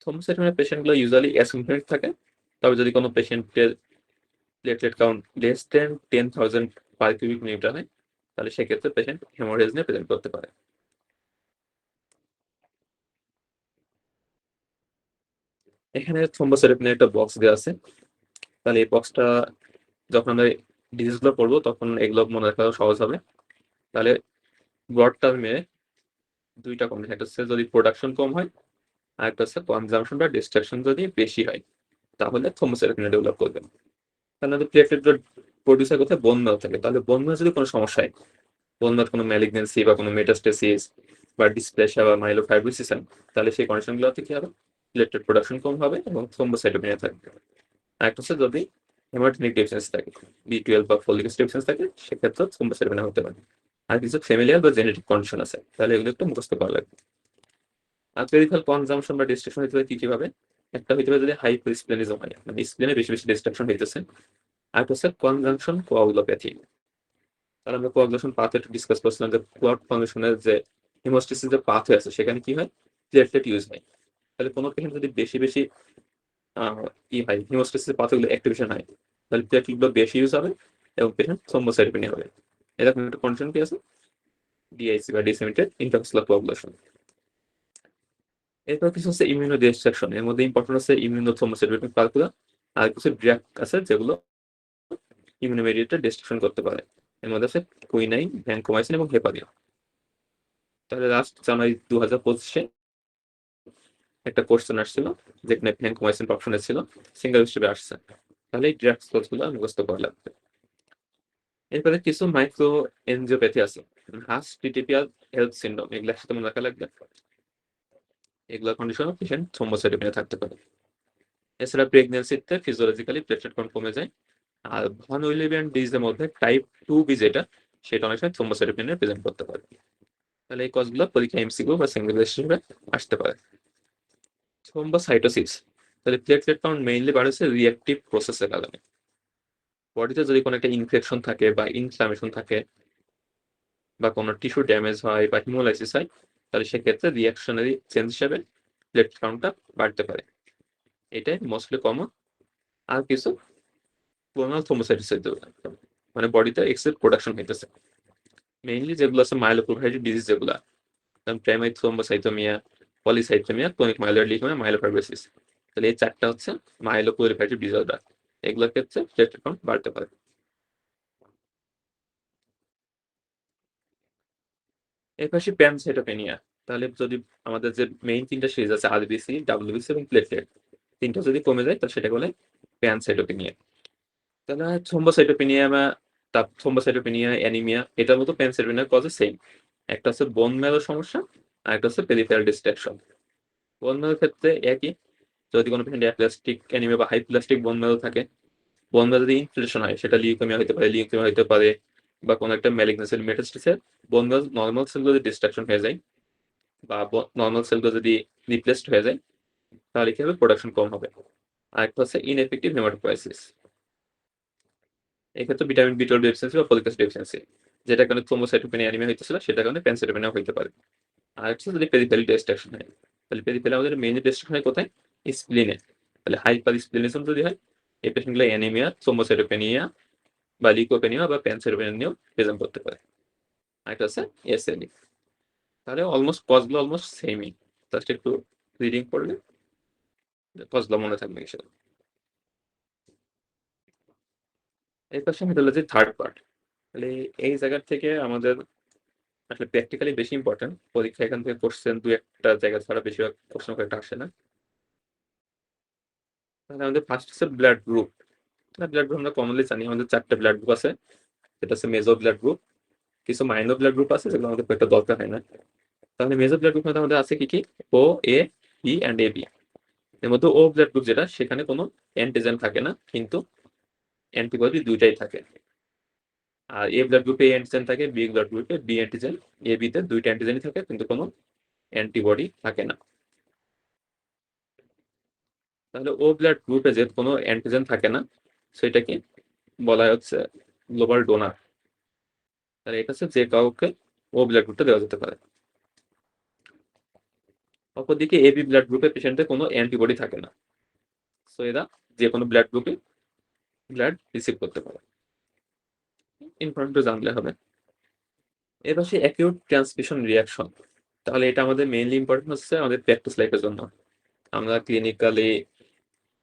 থ্রম্বোসাইটোপেনিয়া পেশেন্টগুলো ইউজুয়ালি অ্যাসিম্পটোমেটিক থাকে। তবে যদি কোনো পেশেন্টের platelet count less than 10,000 per cubic millimetre হয়, তাহলে সেক্ষেত্রে পেশেন্ট হেমোরেজ নিয়ে প্রেজেন্ট করতে পারে। এখানে থ্রম্বোসাইটোপেনিয়া একটা বক্স দেওয়া আছে। তাহলে এই বক্সটা যখন আমরা ডিজিজগুলো পড়বো তখন এগুলো মনে রাখা সহজ হবে। তাহলে ব্রড টার্মে দুইটা কন্ডিশন, একটা হচ্ছে যদি প্রোডাকশন কম হয় আর একটা হচ্ছে কনজাম্পশন বা ডিস্ট্রাকশন যদি বেশি হয়, তাহলে থ্রম্বোসাইটোপেনিয়া ডেভেলপ করবে। তাহলে যদি প্লেটলেট প্রডিউসার কোথায় বোন ম্যারো থাকে, তাহলে বোন ম্যারো যদি কোনো সমস্যা হয়, বোন ম্যারো কোনো ম্যালিগনেন্সি বা কোনো মেটাস্টেসিস বা ডিসপ্লেসিয়া বা মাইলোফাইব্রোসিস, তাহলে সেই কন্ডিশনগুলোতে কি হবে? প্লেটলেট প্রোডাকশন কম হবে এবং থ্রম্বোসাইটোপেনিয়া থাকবে। আর একটা হচ্ছে যদি হেমাটোনিক ডেফিসিয়েন্সি থাকে, বি12 বা ফোলিক অ্যাসিড ডেফিসিয়েন্সি থাকে, সেক্ষেত্রে থ্রম্বোসাইটোপেনিয়া হতে পারে। আর কিছু ফ্যামিলিয়াল বা জেনেটিক কন্ডিশন আছে, তাহলে এগুলো একটু মুখস্থ করা লাগবে। আর পেরিফেরাল কনজাম্পশন বা ডিস্ট্রাকশন হতে পারে কি কি ভাবে? একটা হইতে পারে যদি হাইপারস্প্লেনিজম হয়, মানে স্প্লেনে বেশি বেশি ডিস্ট্রাকশন হইতেছে। আর একটা হচ্ছে কনজাংশন কোয়াগুলোপ্যাথি। তাহলে আমরা কোয়াগুলেশন পাথওয়ে ডিসকাস করছিলাম যে কোয়াড ফাংশনের যে হিমোস্টেসিস যে পাথওয়ে আছে সেখানে কি হয়? প্লেটলেট ইউজ হয়। তাহলে কোনো পেশেন্ট যদি বেশি বেশি কি হয়, হিমোস্টেসিস পাথওয়েগুলো অ্যাক্টিভেশন হয়, তাহলে প্লেটলেটগুলো বেশি ইউজ হবে এবং পেশেন্ট থ্রম্বোসাইটোপেনিয়া হবে। এরকম একটা কন্ডিশন কি আছে? ডিআইসি বা ডিসেমিনেটেড ইন্ট্রাভাস্কুলার কোয়াগুলেশন। এরপর কিছু হচ্ছে ইমিউনো ডিস্ট্রাকশন। এর মধ্যে ইম্পর্টেন্ট হচ্ছে ইমিউনো থ্রম্বোসাইটোপেনিক পাথওয়ে। আর কিছু ড্রাগ আছে যেগুলো ইমিউনোমেডিয়েটেড ডিস্ট্রাকশন করতে পারে। এর মধ্যে আছে কুইনাইন, ভ্যানকোমাইসিন এবং হেপারিন। তাহলে লাস্ট জানুয়ারি 2025-এ একটা কোশ্চেন আসছিল যেখানে ভ্যানকোমাইসিন অপশনে ছিল, সিঙ্গেল হিসেবে আসছে। তাহলে এই ড্রাগস গুলো মুখস্থ করা লাগবে। এরপরে কিছু মাইক্রো এনজিওপ্যাথি আছে, হাস টিটিপিয়াল হেলথ সিন্ড্রোম, এগুলো একসাথে মনে রাখা লাগবে। এগুলো কন্ডিশন পেশেন্ট থ্রম্বোসাইটোপেনিয়া থাকতে পারে। এছাড়া প্রেগন্যান্সিতে ফিজিওলজিক্যালি প্লেটলেট কাউন্ট কমে যায়। আর ভন উইলিয়াম ডিজিজের মধ্যে টাইপ 2B যেটা, সেটা অনেক সময় থ্রম্বোসাইটোপেনিয়া প্রেজেন্ট করতে পারে। তাহলে এই কজগুলো পরীক্ষা এমসিকিউ বা সিঙ্গেল হিসেবে আসতে পারে। থ্রম্বোসাইটোসিস, তাহলে প্লেটলেট কাউন্ট মেইনলি বাড়ছে রিঅ্যাক্টিভ প্রসেসের কারণে। বডিতে যদি কোনো একটা ইনফেকশন থাকে বা ইনফ্লামেশন থাকে বা কোনো টিস্যু ড্যামেজ হয় বা হিমোলাইসিস হয়, তাহলে সেক্ষেত্রে রিঅ্যাকশনারি চেঞ্জ হিসাবে প্লেট কাউন্টটা বাড়তে পারে। এটাই মোস্টলি কমন। আর কিছু ক্লোনাল থ্রোম্বোসাইটোস হইতে পারে, মানে বডিতে এক্সেস প্রোডাকশন হইতেছে। মেইনলি যেগুলো আছে মাইলোপ্রোভাইটিক ডিজিজ, যেগুলো primary thrombocythaemia, polycythaemia, chronic myeloid leukaemia, myelofibrosis. তাহলে এই চারটা হচ্ছে মাইলোপ্রোভাইটিক ডিসঅর্ডার। এগুলোর ক্ষেত্রে প্লেটলেট কাউন্ট বাড়তে পারে। এর পাশে প্যানসাইটোপেনিয়া। তাহলে যদি আমাদের যে মেইন তিনটা সিরিজ আছে, আরবিসি, ডাব্লিউবিসি এবং প্লেটলেট, তিনটা যদি কমে যায় তাহলে সেটাকে বলে প্যানসাইটোপেনিয়া। তাহলে থ্রোম্বোসাইটোপেনিয়া বা থ্রোম্বোসাইটোপেনিয়া, অ্যানিমিয়া, এটার মতো প্যানসাইটোপেনিয়া কজে সেম। একটা হচ্ছে বোন ম্যারো সমস্যা, আর একটা হচ্ছে পেরিফেরাল ডিস্ট্রাকশন। বোন ম্যারোর ক্ষেত্রে একই, যদি কোনো পেশেন্ট অ্যাপ্লাস্টিক অ্যানিমিয়া বা হাইপ্লাস্টিক বোন ম্যারো থাকে, বোন ম্যারো যদি ইনফ্লেশন হয়, সেটা লিউকেমিয়া হতে পারে, লিউকেমিয়া হতে পারে, বা কোনো একটা ম্যালিগনেন্সি মেটাস্টেসিসে বোন ম্যারো নর্মাল সেলগুলো যদি ডিস্ট্রাকশন হয়ে যায় বা নর্মাল সেলগুলো যদি রিপ্লেসড হয়ে যায়, তাহলে কি হবে, প্রোডাকশন কম হবে। আর একটা হচ্ছে ইনএফেক্টিভ হেমাটোপোয়েসিস। এক্ষেত্রে ভিটামিন বি12 ডেফিসিয়েন্সি বা ফলিক অ্যাসিড ডেফিসিয়েন্সি, যেটা কারণে থ্রোম্বোসাইটোপেনিয়া অ্যানিমিয়া হইতেছিল, সেটা কারণে প্যানসাইটোপেনিয়া হইতে পারে। আর হচ্ছে যদি পেরিফেরাল ডিস্ট্রাকশন হয়, তাহলে পেরিফেরাল আমাদের মেইন ডিস্ট্রাকশন হয় কোথায়, স্প্লিনে। তাহলে হাইপার স্প্লিনিজম যদি হয়, এই পেশেন্টগুলো অ্যানিমিয়া, থ্রোম্বোসাইটোপেনিয়া বা লিউকোপেনিয়া বা প্যানসাইটোপেনিয়া নিয়েও প্রেজেন্ট করতে পারে। আরেকটা আছে এসএলই। তাহলে অলমোস্ট কজগুলো অলমোস্ট সেমই, জাস্ট একটু রিডিং পড়লে কজগুলো মনে থাকবে হিসেবে। এই পাশে মেথোলজির থার্ড পার্ট। তাহলে এই জায়গা থেকে আমাদের আসলে প্র্যাকটিক্যালি বেশি ইম্পর্টেন্ট। পরীক্ষা এখান থেকে কোশ্চেন দু একটা জায়গা ছাড়া বেশিরভাগ প্রশ্ন একটা আসে না। তাহলে আমাদের ফার্স্ট হচ্ছে ব্লাড গ্রুপ। ব্লাড গ্রুপ আমরা কমনলি জানি, আমাদের চারটা ব্লাড গ্রুপ আছে। এটা হচ্ছে মেজো ব্লাড গ্রুপ, কিছু মাইনর ব্লাড গ্রুপ আছে যেগুলো আমাদের খুব একটা দরকার হয় না। তাহলে মেজর ব্লাড গ্রুপ আমাদের আছে কি কি, ও, এ, বি অ্যান্ড এ বি। এর মধ্যে ও ব্লাড গ্রুপ যেটা, সেখানে কোনো অ্যান্টিজেন থাকে না, কিন্তু অ্যান্টিবডি দুইটাই থাকে। আর এ ব্লাড গ্রুপে অ্যান্টিজেন থাকে, বি ব্লাড গ্রুপে বি অ্যান্টিজেন, এ বিতে দুইটা অ্যান্টিজেনই থাকে কিন্তু কোনো অ্যান্টিবডি থাকে না। তাহলে ও ব্লাড গ্রুপে যে কোনো অ্যান্টিজেন থাকে না, সেটাকে বলা হচ্ছে গ্লোবাল ডোনার। তাহলে এটা হচ্ছে যে কাউকে ও ব্লাড গ্রুপটা দেওয়া যেতে পারে। অপরদিকে এবি ব্লাড গ্রুপে পেশেন্টের কোনো অ্যান্টিবডি থাকে না, সো এরা যে কোনো ব্লাড গ্রুপে ব্লাড রিসিভ করতে পারে। ইনফরমেশন জানলে হবে। এবার সে অ্যাকিউট ট্রান্সমিশন রিয়াকশন। তাহলে এটা আমাদের মেইনলি ইম্পর্টেন্ট হচ্ছে আমাদের প্র্যাকটিস লাইফের জন্য। আমরা ক্লিনিক্যালি,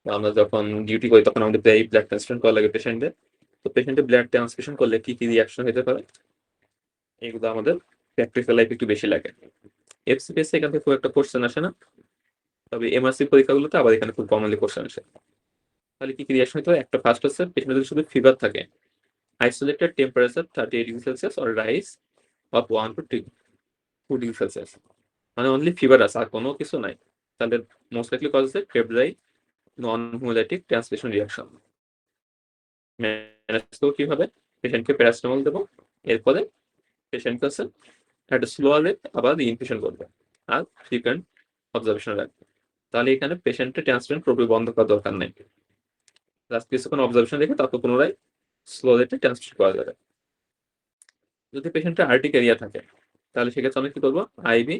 আমরা যখন ডিউটি করি তখন আমাদের প্রায় ব্লাড ট্রান্সফিউশন করা লাগে পেশেন্টের। তো পেশেন্টের ব্লাড ট্রান্সফিউশন করলে কি কি রিয়াকশন হতে পারে, এগুলো আমাদের প্র্যাকটিক্যাল লাইফে একটু বেশি লাগে। এফসিপিএস এখান থেকে খুব একটা কোশ্চেন আসে না, তবে এমআরসি পরীক্ষাগুলোতে আবার এখানে খুব কমনলি কোশ্চেন আসে। তাহলে কি কি রিয়াকশন হতে পারে, একটা ফার্স্ট হচ্ছে পেশেন্টের যদি শুধু ফিভার থাকে, isolated temperature 38 degree Celsius or rice of 1 to 2 degree Celsius, মানে অনলি ফিভার আছে আর কোনো কিছু নাই, তাহলে মোস্ট লাইকলি কজ হচ্ছে ফেব্রাইল নন হিমোলাইটিক ট্রান্সলেশন রিয়াকশন। ম্যানেজ করবো কিভাবে, পেশেন্টকে প্যারাসিটামল দেবো, এরপরে পেশেন্টকে হচ্ছে একটা স্লো রেট আবার ইনফিউশন করবে, আর ফ্রিকোয়েন্ট অবজারভেশন রাখবে। তাহলে এখানে পেশেন্টের ট্রান্সফারেন্ট পুরোপুরি বন্ধ করার দরকার নেই, জাস্ট কিছুক্ষণ অবজারভেশন রেখে তারপর পুনরায় স্লো রেটে ট্রান্সফার করা যাবে। যদি পেশেন্টের আর্টিকেরিয়া থাকে, তাহলে সেক্ষেত্রে আমি কি করবো, আইভি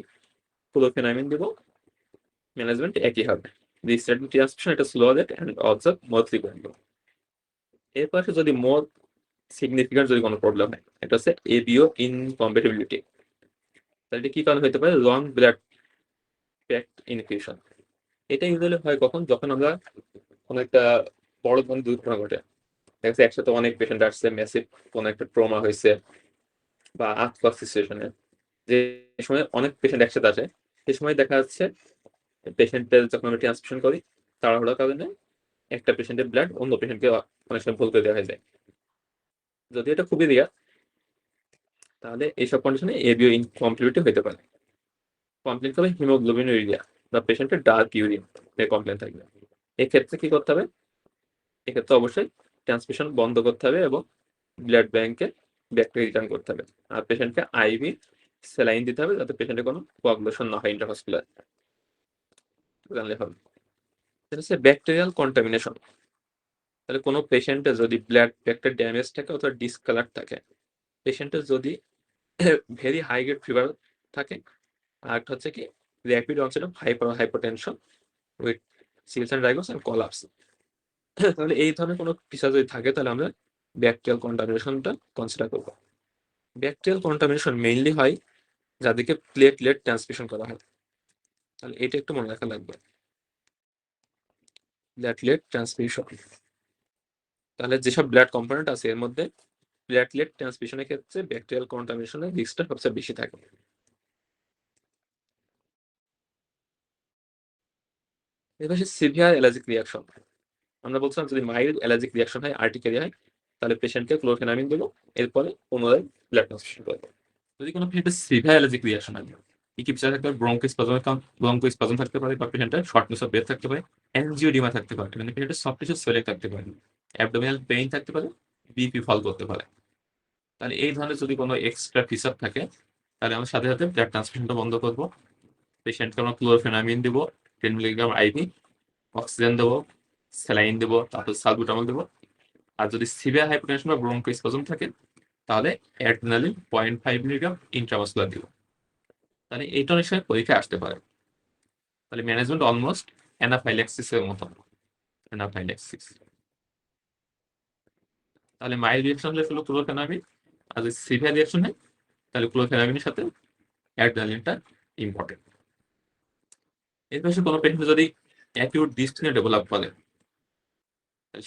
ক্লোরোফেনামিন দেবো, ম্যানেজমেন্ট একই হবে। রিস্টার্টিং ট্রান্সমিশন, এটা slow rate and observe more frequent. এরপর যদি মোর সিগনিফিকেন্ট যদি কোনো প্রবলেম হয়, এটা হচ্ছে এবিও ইনকম্প্যাটিবিলিটি। তাহলে এটা কি কারণে হতে পারে, লং ব্লাড প্যাকড ইনফিউশন। এটা ইউজুয়ালি হয় কখন, যখন আমরা কোনো একটা বড় ধরনের দুর্ঘটনা ঘটে, দেখা যাচ্ছে একসাথে অনেক পেশেন্ট আসছে, মেসিভ কোনো একটা ট্রমা হয়েছে বা আর্থকোয়াক সিচুয়েশনে, যে সময় অনেক পেশেন্ট একসাথে আসে, সে সময় দেখা যাচ্ছে পেশেন্টের যখন আমরা ট্রান্সফিউশন করি, তাড়াহুড়োর কারণে একটা পেশেন্টের ব্লাড অন্য পেশেন্টকে অনেক সময় ভুল করে দেওয়া হয়ে যায়। যদি এটা খুবই রিয়ার, তাহলে এইসব কন্ডিশনে এবিও ইনকমপ্লিট হতে পারে। কমপ্লেন হবে হিমোগ্লোবিন ইউরিয়া বা পেশেন্টের ডার্ক ইউরিন এর কমপ্লেন থাকবে। এক্ষেত্রে কি করতে হবে, এক্ষেত্রে অবশ্যই ট্রান্সমিশন বন্ধ করতে হবে এবং ব্লাড ব্যাংকে ব্যাকটা রিটার্ন করতে হবে। আর পেশেন্টকে আইভি স্যালাইন দিতে হবে, যাতে পেশেন্টের কোনো কোয়াগুলেশন না হয় ইন্টারহসপিটাল, জানলে হবে। এটা হচ্ছে ব্যাকটেরিয়াল কন্টামিনেশন। তাহলে কোনো পেশেন্টের যদি ব্লাড ব্যাগটা ড্যামেজ থাকে অথবা ডিসকালার থাকে, পেশেন্টের যদি ভেরি হাই গ্রেড ফিভার থাকে, আর একটা হচ্ছে কি rapid onset of hypertension with সিলসন ডায়াগনোস এন্ড কলাপস। তাহলে এই ধরনের কোনো ফিচার যদি থাকে তাহলে আমরা ব্যাকটেরিয়াল কন্টামিনেশনটা কনসিডার করবো। ব্যাকটেরিয়াল কন্টামিনেশন মেইনলি হয় যাদেরকে প্লেটলেট ট্রান্সমিশন করা হয়। তাহলে এটা একটু মনে রাখা লাগবে, প্লেটলেট ট্রান্সমিশন। তাহলে যেসব ব্লাড কম্পোনেন্ট আছে এর মধ্যে প্লেটলেট ট্রান্সমিশনের ক্ষেত্রে ব্যাকটেরিয়াল কন্টামিনেশনের রিস্কটা সবচেয়ে বেশি থাকে। এবার সিভিয়ার অ্যালার্জিক রিয়াকশন, আমরা বলছিলাম যদি মাইল্ড অ্যালার্জিক রিয়াকশন হয় আর্টিকেরিয়া হয় তাহলে পেশেন্টকে ক্লোরফেনামিন দেবো, এরপরে পুনরায় ব্লাড ট্রান্সফিউশন করবো। যদি কোনো পেশেন্টের সিভিয়ার অ্যালার্জিক রিয়াকশন হয় কি কি বিষয় থাকতে পারে, ব্রঙ্কোস্পাজম থাকতে পারে বা পেশেন্টের শর্টনেস অফ ব্রেথ থাকতে পারে, এনজিওডিমা থাকতে পারে, মানে পেশেন্টের সফট টিস্যু সোয়েলিং থাকতে পারে, অ্যাবডোমিনাল পেইন থাকতে পারে, বিপি ফল করতে পারে। তাহলে এই ধরনের যদি কোনো এক্সট্রা ফিচার থাকে তাহলে আমরা সাথে সাথে ব্লাড ট্রান্সফিউশনটা বন্ধ করবো। পেশেন্টকে আমরা ক্লোরফেনামিন দেবো 10 মিলিগ্রাম আইভি, অক্সিজেন দেবো, স্যালাইন দেবো, তারপর সালবুটামল দেবো। আর যদি সিভিয়ার হাইপারটেনশন বা ব্রঙ্কোস্পাজম থাকে তাহলে অ্যাড্রিনালিন 0.5 মিলিগ্রাম ইন্ট্রামাসকুলার দিব। তাহলে এইটা অনেক সময় পরীক্ষায় আসতে পারে। তাহলে ম্যানেজমেন্ট অলমোস্ট অ্যানাফাইল্যাক্সিসের মতো। অ্যানাফাইল্যাক্সিস তাহলে মাইল্ড রিঅ্যাকশন হলে শুধু ক্লোরফেনামিন, আর যদি সিভিয়ার রিঅ্যাকশন হয় তাহলে ক্লোরফেনামিনের সাথে অ্যাড্রিনালিনটা ইম্পর্টেন্ট। এর পাশে কোনো পেশেন্ট যদি অ্যাকিউট ডিসথিনিয়া ডেভেলপ করে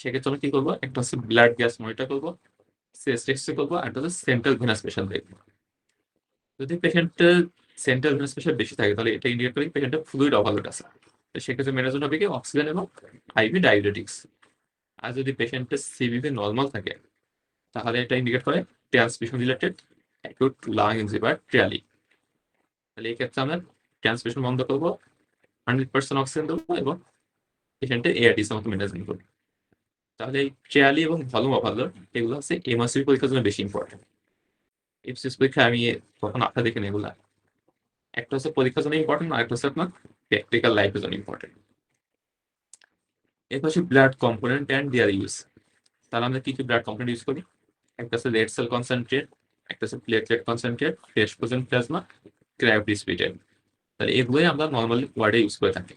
সেক্ষেত্রে আমরা কি করবো, একটা হচ্ছে ব্লাড গ্যাস মনিটর করবো, চেস্ট এক্সরে করবো, আর একটা হচ্ছে সেন্ট্রাল ভেনাস প্রেশার দেখবো। যদি পেশেন্টের সেন্ট্রাল ভেনাস প্রেশার বেশি থাকে তাহলে এটা ইন্ডিকেট করে পেশেন্টের ফ্লুইড ওভারলোড আছে। তো সেক্ষেত্রে ম্যানেজমেন্ট হবে কি অক্সিজেন এবং আইভি ডায়োরেটিক্স। আর যদি পেশেন্টের সিভিভি নর্মাল থাকে তাহলে এটা ইন্ডিকেট করে ট্রান্সমিশন রিলেটেড অ্যাকিউট লাং এনজিওপ্যাথি বা ট্রিয়ালি। তাহলে এই ক্ষেত্রে আমরা ট্রান্সমিশন বন্ধ করবো, 100% অক্সিজেন দেবো এবং পেশেন্টের এআরটিস মতো ম্যানেজমেন্ট করবো। তাহলে এই ট্রিয়ালি এবং ভলিউম ওভারলোড এগুলো হচ্ছে এমআরসি পরীক্ষার জন্য বেশি ইম্পর্টেন্ট। এফসিএস পরীক্ষা আমি কখন আশা দেখিনি এগুলা। একটা হচ্ছে পরীক্ষার জন্য ইম্পর্টেন্ট, আর একটা হচ্ছে আপনার প্র্যাকটিক্যাল লাইফের জন্য ইম্পর্টেন্ট। এরপর blood component and their use. তাহলে আমরা কি কি ব্লাড কম্পোনেন্ট ইউজ করি, একটা হচ্ছে রেড সেল কনসেন্ট্রেট, একটা হচ্ছে platelet concentrate, fresh frozen plasma, cryoprecipitate. তাহলে এগুলোই আমরা নর্মালি ওয়ার্ডে ইউজ করে থাকি।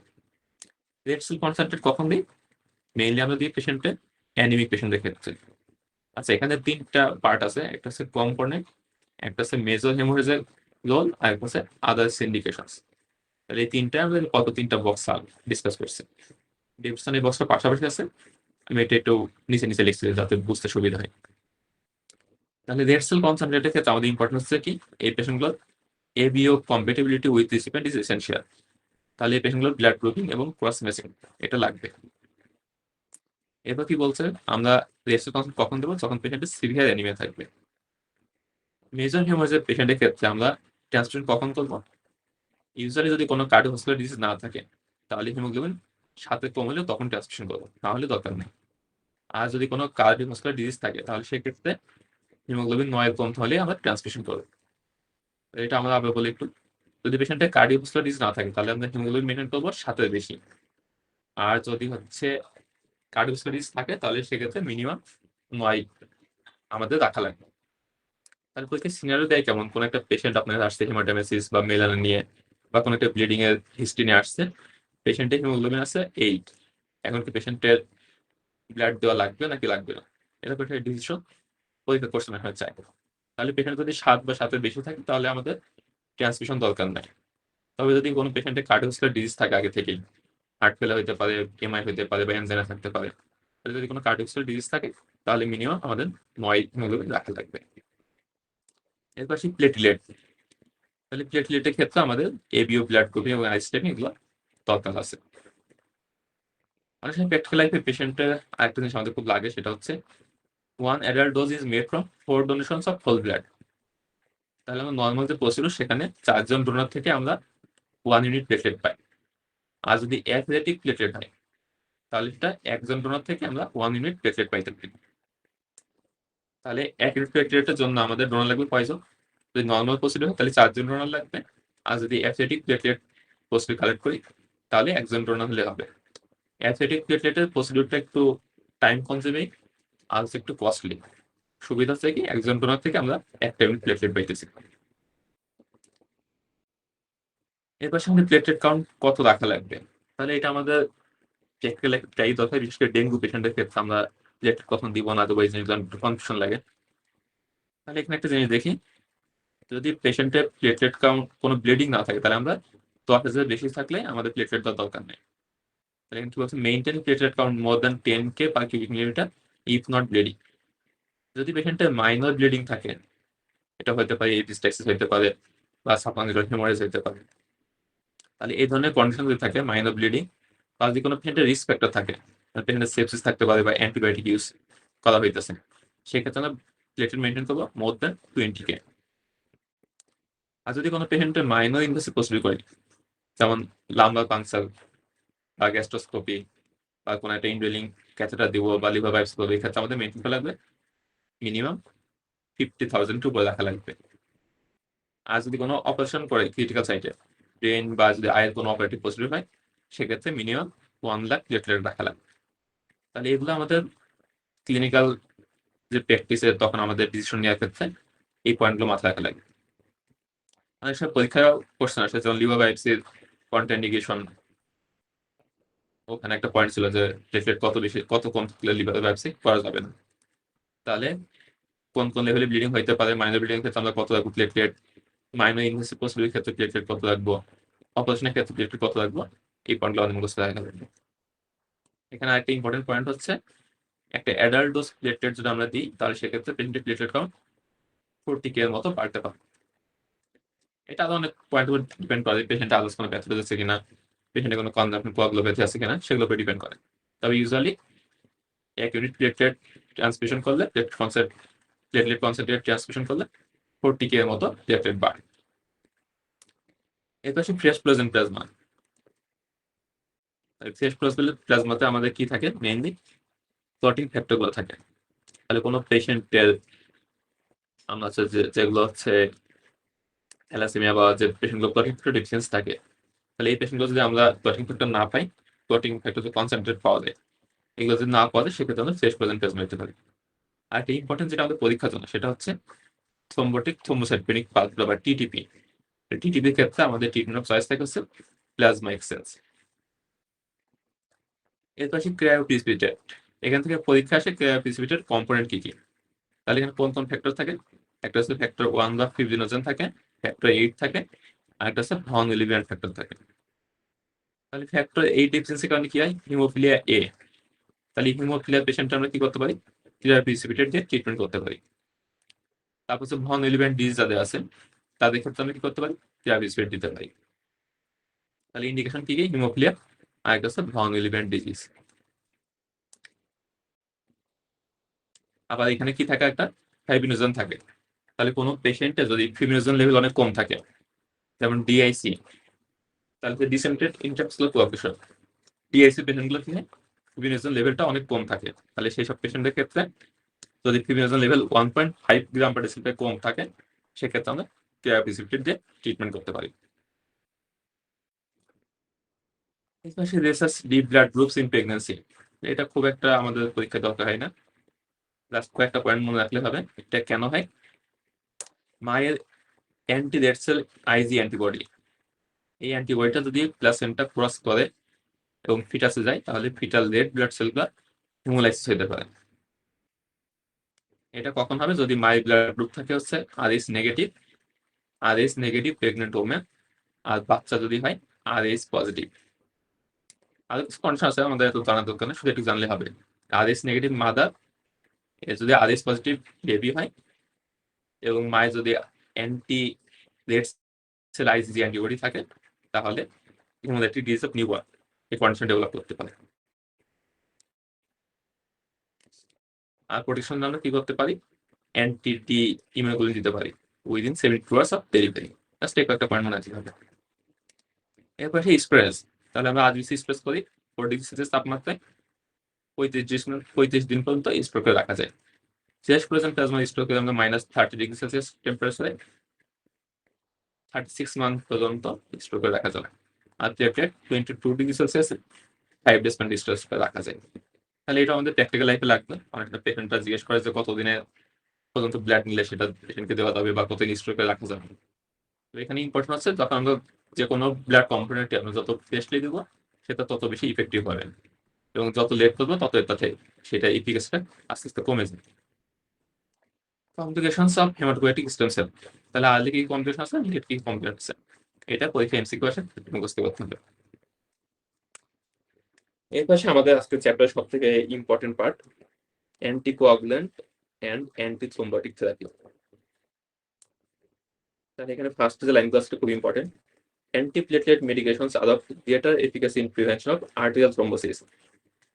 রেড সেল কনসেন্ট্রেট কখন দিই, মেইনলি আমরা দিই পেশেন্টে অ্যানিমিক পেশেন্টের ক্ষেত্রে। আচ্ছা এখানে তিনটা পার্ট আছে, একটা হচ্ছে কম্পোনেন্ট, একটা হচ্ছে মেজর হেমোরেজের রোল, আর একটা হচ্ছে আদার ইন্ডিকেশনস। তাহলে এই তিনটা আমরা কত তিনটা বক্স ডিসকাস করছি। ডিসকাশন এই বক্সটা পাশাপাশি আছে, আমি এটা একটু নিচে নিচে লিখছি যাতে বুঝতে সুবিধা হয়। তাহলে রেড সেল কনসেন্ট্রেটের ক্ষেত্রে আমাদের ইম্পর্টেন্স হচ্ছে কি এই পেশেন্টগুলোর ABO compatibility with recipient is essential. তাহলে এই পেশেন্টগুলোর ব্লাড গ্রুপিং এবং ক্রস ম্যাচিং এটা লাগবে। এবার কি বলছে, আমরা রেড সেল কনসেন্ট্রেট কখন দেবো, যখন পেশেন্টের সিভিয়ার অ্যানিমিয়া থাকবে। মেজর হেমোরেজের পেশেন্টের ক্ষেত্রে আমরা ট্রান্সফিউশন কখন করবো, ইউজুয়ালি যদি কোনো কার্ডিওভাস্কুলার ডিজিজ না থাকে তাহলে হিমোগ্লোবিন সাথে কম হলেও তখন ট্রান্সফিউশন করবো, তাহলে দরকার নেই। আর যদি কোনো কার্ডিওভাস্কুলার ডিজিজ থাকে তাহলে সেক্ষেত্রে হিমোগ্লোবিন 9 কম হলে আমরা ট্রান্সফিউশন করবো। এটা আমরা আবার বলি একটু, যদি পেশেন্টের কার্ডিওভাস্কুলার ডিজিজ না থাকে তাহলে আমরা হিমোগ্লোবিন মেনটেন করবো 7 বেশি। আর যদি হচ্ছে কার্ডিওভাস্কুলার ডিজিজ থাকে তাহলে সেক্ষেত্রে মিনিমাম 9 আমাদের রাখা লাগবে। তাহলে পরীক্ষায় সিনারিও দেয় কেমন, কোন একটা পেশেন্ট আপনার আসছে হেমাটোমেসিস বা মেলানা নিয়ে বা কোনো একটা ব্লিডিং এর হিস্ট্রি নিয়ে আসছে, পেশেন্টের হিমোগ্লোবিন আছে 8, এখন কি পেশেন্টের ব্লাড দেওয়া লাগবে নাকি লাগবে না, এরকম একটা ডিসিশন পরীক্ষা কোশ্চেন হয়ে চায়। তাহলে পেশেন্ট যদি 7 বা 7 বেশি থাকে তাহলে আমাদের ট্রান্সমিশন দরকার নাই। তবে যদি কোনো পেশেন্টের কার্ডিওভাস্কুলার ডিজিজ থাকে আগে থেকেই, হার্ট ফেলার হতে পারে, এমআই হতে পারে বা এনজাইনা থাকতে পারে, তাহলে যদি কোনো কার্ডিওভাস্কুলার ডিজিজ থাকে তাহলে মিনিমাম আমাদের 9 হিমোগ্লোবিন রাখা লাগবে। এরপর আসি প্লেটলেট। তাহলে প্লেটলেটের ক্ষেত্রে আমাদের এবিও ব্লাড গ্রুপিং এবং আইসোটেপিং এগুলো দরকার আছে। অনেক সময় প্র্যাকটিক্যাল লাইফে পেশেন্টের আরেকটা জিনিস আমাদের খুব লাগে, সেটা হচ্ছে 1 adult dose is made from 4 donations of whole blood. তাহলে আমরা নর্মাল যে প্রসিডিউর সেখানে 4 জন ডোনার থেকে আমরা 1 ইউনিট প্লেটলেট পাই। আর যদি অ্যাথলেটিক প্লেটলেট হয় তাহলে সেটা একজন ডোনার থেকে আমরা 1 ইউনিট প্লেটলেট পাইতে পারি। তাহলে 1 ইউনিট প্লেটলেটের জন্য আমাদের ডোনার লাগবে কয়জন, যদি নর্মাল প্রসিডিউর হয় তাহলে 4 জন ডোনার লাগবে, আর যদি অ্যাথলেটিক প্লেটলেট প্রসিডিউর কালেক্ট করি তাহলে একজন ডোনার হলে হবে। অ্যাথলেটিক প্লেটলেটের প্রসিডিউরটা একটু টাইম কনজিউমিং আর হচ্ছে একটু কস্টলি। সুবিধা হচ্ছে কি একজন ডোনার থেকে আমরা একটা ইউনিট প্লেটলেট পাইতেছি। এর পাশে আমাদের প্লেটলেট কাউন্ট কত রাখা লাগবে, তাহলে এটা আমাদের প্র্যাকটিক্যাল একটা ট্রাই দরকার, বিশেষ করে ডেঙ্গু পেশেন্টের ক্ষেত্রে আমরা প্লেটলেট কখন দিব না, আদারওয়াইজ একটু কনফিউশন লাগে। তাহলে এখানে একটা জিনিস দেখি, যদি পেশেন্টের প্লেটলেট কাউন্ট কোনো ব্লিডিং না থাকে তাহলে আমরা 10,000 বেশি থাকলে আমাদের প্লেটলেট দেওয়ার দরকার নেই। তাহলে কি বলছে, maintain platelet count more than 10K per cubic millimetre if not bleeding. যদি পেশেন্টের মাইনর ব্লিডিং থাকে, এটা হতে পারে এপিস্টাক্সিস হতে পারে বা সাবক্লিনিক্যাল হেমোরেজ হতে পারে, তাহলে এই ধরনের কন্ডিশন যদি থাকে মাইনর ব্লিডিং, বা যদি কোনো পেশেন্টের রিস্ক ফ্যাক্টর থাকে, পেশেন্টের সেপসিস থাকতে পারে বা অ্যান্টিবায়োটিক ইউজ করা হইতেছে, সেক্ষেত্রে আমরা প্লেটলেট মেনটেন করবো মোর দ্যান 20K। আর যদি কোনো পেশেন্টের মাইনর ইনভেসিভ প্রসিডিউর করি, যেমন লাম্বার পাংচার বা গ্যাস্ট্রোস্কোপি বা কোনো একটা ইনডোলিং ক্যাথেটার দিব বা লিভার বাইপসি করবো, এই ক্ষেত্রে আমাদের মেনটেন করা লাগবে মিনিমাম 50,000 উপরে রাখা লাগবে। আর যদি কোনো অপারেশন করে ক্রিটিক্যাল সাইটে, ব্রেন বা যদি আয়ের কোনো অপারেটিভ প্রসিডিউর হয়, সেক্ষেত্রে মিনিমাম 1 লাখ প্লেটলেট রাখা লাগবে। তাহলে এগুলো আমাদের ক্লিনিক্যাল যে প্র্যাকটিসে তখন আমাদের ডিসিশন নেওয়ার ক্ষেত্রে এই পয়েন্টগুলো মাথায় রাখা লাগবে। অনেক সময় পরীক্ষায় কোশ্চেন আসে, যেমন লিভার বাইপসির কন্ট্রাইন্ডিকেশন, ওখানে একটা পয়েন্ট ছিল যে প্লেটলেট কত বেশি কত কম থাকলে লিভার বাইপসি করা যাবে না। তাহলে কোন কোন লেভেলে ব্লিডিং হইতে পারে, মাইনর ব্লিডিং ক্ষেত্রে আমরা কত রাখবো প্লেটলেট, মাইনর ইনভেসিভ প্রসিডিউর ক্ষেত্রে প্লেটলেট কত রাখবো, অপারেশনের ক্ষেত্রে প্লেটলেট কত রাখবো, এই পয়েন্টগুলো আমাদের মুখস্থ রাখা লাগবে। এখানে আরেকটা ইম্পর্টেন্ট পয়েন্ট হচ্ছে, একটা অ্যাডাল্ট ডোজ প্লেটলেট যদি আমরা দিই, তাহলে সেক্ষেত্রে পেশেন্টের প্লেটলেট কাউন্ট 40K এর মতো বাড়তে পারে। এটা আরো অনেক পয়েন্ট উপর ডিপেন্ড করে, পেশেন্ট আদার্স কোনো প্যাথোলজি আছে কিনা, পেশেন্টের কোনো কনজাম্পশন কোয়াগুলোপ্যাথি আছে কিনা, সেগুলো উপর ডিপেন্ড করে। তবে ইউজুয়ালি 1 ইউনিট প্লেটলেট ট্রান্সমিশন করলে, প্লেটলেট কনসেন্ট্রেট ট্রান্সমিশন করলে 40K এর মতো প্লেটলেট বাড়ে। এর পাশে ফ্রেশ প্লাজেন্ট প্লাজমা। ফ্রেশ প্লাজমাতে আমাদের কি থাকে, মেইনলি ক্লটিং ফ্যাক্টরগুলো থাকে। তাহলে কোনো পেশেন্টের আমরা হচ্ছে যেগুলো হচ্ছে থ্যালাসেমিয়া বা যে পেশেন্টগুলো ক্লটিং ফ্যাক্টর ডেফিসিয়েন্সি থাকে, তাহলে এই পেশেন্টগুলো যদি আমরা ক্লটিং ফ্যাক্টর না পাই, ক্লটিং ফ্যাক্টর যদি কনসেন্ট্রেট পাওয়া যায়, এগুলো যদি না পাওয়া যায়, সেক্ষেত্রে আমরা ফ্রেশ প্লাজেন্ট প্লাজমা দিতে পারি। আর একটা ইম্পর্টেন্ট যেটা আমাদের পরীক্ষার জন্য, সেটা হচ্ছে থ্রোম্বোটিক থ্রোম্বোসাইটোপেনিক পাথওয়ে বা টিটিপি। টিটিপির ক্ষেত্রে আমাদের ট্রিটমেন্ট অফ চয়েস থাকে হচ্ছে প্লাজমা এক্সচেঞ্জ। এর পাশে ক্রায়োপ্রিসিপিটেট। এখান থেকে পরীক্ষা আসে ক্রায়োপ্রিসিপিটেট কম্পোনেন্ট কি কি। তাহলে এখানে কোন কোন ফ্যাক্টর থাকে, একটা হচ্ছে ফ্যাক্টর 1 বা ফিব্রিনোজেন থাকে, ফ্যাক্টর 8 থাকে, আর একটা হচ্ছে ভন উইলিয়ান ফ্যাক্টর থাকে। তাহলে ফ্যাক্টর 8 ডেফিসিয়েন্সির কারণে কি হয়, হিমোফিলিয়া এ। তাহলে হিমোফিলিয়া পেশেন্ট আমরা কি করতে পারি, ক্রায়োপ্রিসিপিটেট দিয়ে ট্রিটমেন্ট করতে পারি। তারপর হচ্ছে ভন উইলিয়ান ডিজিজ যাদের আছে, তাদের ক্ষেত্রে আমরা কি করতে পারি, ক্রায়োপ্রিসিপিটেট দিতে পারি। তাহলে ইন্ডিকেশন কি কি, হিমোফিলিয়া আর একটা হচ্ছে ভন উইলিয়ান ডিজিজ। আবার এখানে কি থাকে, একটা ফাইব্রিনোজেন থাকে। তাহলে কোনো পেশেন্টে যদি ফিব্রিনোজেন লেভেল অনেক কম থাকে, যেমন ডিআইসি, তাহলে ডিসেন্ট্রেট ইন্ট্রাক্সুলার কোয়াফিশন, ডিআইসি পেশেন্টগুলো কি হয়, ফিব্রিনোজেন লেভেলটা অনেক কম থাকে। তাহলে সেই সব পেশেন্টের ক্ষেত্রে যদি fibrinogen level 1.5 gram per decilitre কম থাকে, সেক্ষেত্রে আমরা ক্রায়োপ্রিসিপিটেট দিয়ে ট্রিটমেন্ট করতে পারি। এরপাশে rhesus D blood groups in pregnancy. এটা খুব একটা আমাদের পরীক্ষা দরকার হয় না, জাস্ট কয়েকটা পয়েন্ট মনে রাখলে হবে। এটা কেন হয়, মায়ের anti red cell IG antibody, এই অ্যান্টিবডিটা যদি প্লাসেন্টা ক্রস করে এবং ফিটাসে যায়, তাহলে ফিটাল রেড ব্লাড সেলগুলো হিমোলাইসিস হতে পারে। এটা কখন হবে, যদি মায়ের ব্লাড গ্রুপ থাকে হচ্ছে আর এইচ নেগেটিভ প্রেগনেন্ট ওমেন, আর বাচ্চা যদি হয় আর এইচ পজিটিভ। আর কিছু কন্ডিশন আছে আমাদের এত জানার দরকার নেই, শুধু একটু জানলে হবে। আর এইচ নেগেটিভ মাদার, যদি আর এইচ পজিটিভ বেবি হয়, এবং মায়ের যদি anti red cell IG antibody থাকে, তাহলে হিমোলাইটিক ডিজিজ অফ নিউবর্ন এই কন্ডিশন ডেভেলপ করতে পারে। আর প্রোটেকশন আমরা কি করতে পারি, অ্যান্টি ডি ইমিউনোগ্লোবিন দিতে পারি within 72 hours of delivery. Just এই কয়েকটা পয়েন্ট মনে রাখতে হবে। এরপর সেই স্প্রেস, তাহলে আমরা আরবিসি স্প্রেস করি 4°C তাপমাত্রায় 35 দিন পর্যন্ত স্টোর করে রাখা যায়। শেষ প্রেজেন্ট প্লাজমা স্টোর করে আমরা -30°C টেম্পারেচারে 36 মান্থ পর্যন্ত স্টোর করে রাখা যাবে। আর প্লেটলেট 22°C 5 days পর্যন্ত স্টোর করে রাখা যায়। তাহলে এটা আমাদের প্র্যাকটিক্যাল লাইফে লাগবে। অনেকটা পেশেন্টরা জিজ্ঞেস করে যে কতদিনে পর্যন্ত ব্লাড নিলে সেটা পেশেন্টকে দেওয়া যাবে বা কতদিন স্টোর করে রাখা যাবে। তো এখানে ইম্পর্টেন্ট হচ্ছে, যখন আমরা যে কোনো ব্লাড কম্পোনেন্টে আমরা যত ফ্রেশলি দেবো সেটা তত বেশি ইফেক্টিভ হবে, এবং যত লেট করবো তত এর সাথে সেটা ইফিকাসিটা আস্তে আস্তে কমে যায়। Complications of haematopoietic stem cell, তাহলে আর্লি কি কমপ্লিকেশন আছে, লেট কি কমপ্লিকেশন আছে, এটা পরীক্ষা এমসিকিউ আসে, মুখস্থ করতে হবে। এর পাশে আমাদের আজকের চ্যাপ্টার সব থেকে important part, anticoagulant and antithrombotic therapy. তাহলে এখানে ফার্স্ট যে লাইন ক্লাসটা খুব important. Antiplatelet medications are of greater efficacy in prevention of arterial thrombosis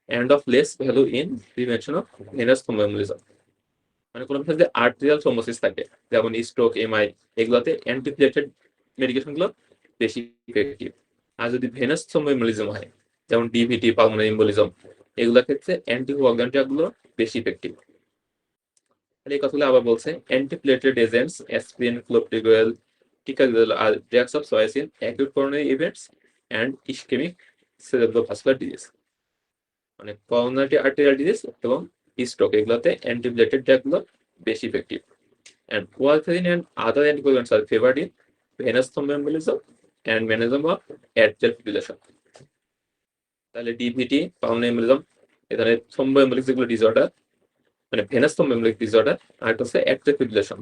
and of less value in prevention of venous thromboembolism. মানে কোনো ক্ষেত্রে আর্টেরিয়াল থ্রম্বোসিস থাকে যেমন স্ট্রোক, এমআই, এগুলোতে অ্যান্টিপ্লেটলেট মেডিকেশনগুলো বেশি ইফেক্টিভ। আর যদি ভেনাস থ্রোম্বোএমবোলিজম হয় যেমন ডিভিটি, পালমোনারি এমবোলিজম, এগুলোর ক্ষেত্রে অ্যান্টিকোয়াগুল্যান্ট গুলো বেশি ইফেক্টিভ। তাহলে এই কথাগুলো আবার বলছে, antiplatelet agents aspirin, clopidogrel, ticagrelor are drugs of choice in acute coronary events and ischaemic cerebrovascular disease. মানে করোনারি আর্টেরিয়াল ডিজিজ এবং স্ট্রোক, এগুলোতে অ্যান্টিপ্লেটলেট ড্রাগগুলো বেশি effective. And warfarin and other anticoagulants are favored in venous thromboembolism and mechanism of atrial fibrillation. তাহলে ডিভিটি, pulmonary embolism, এখানে থ্রম্বোএম্বোলিক যেগুলো disorder, মানে venous থ্রম্বোএম্বোলিক disorder, আর একটা হচ্ছে অ্যাট্রিয়াল ফিব্রিলেশন,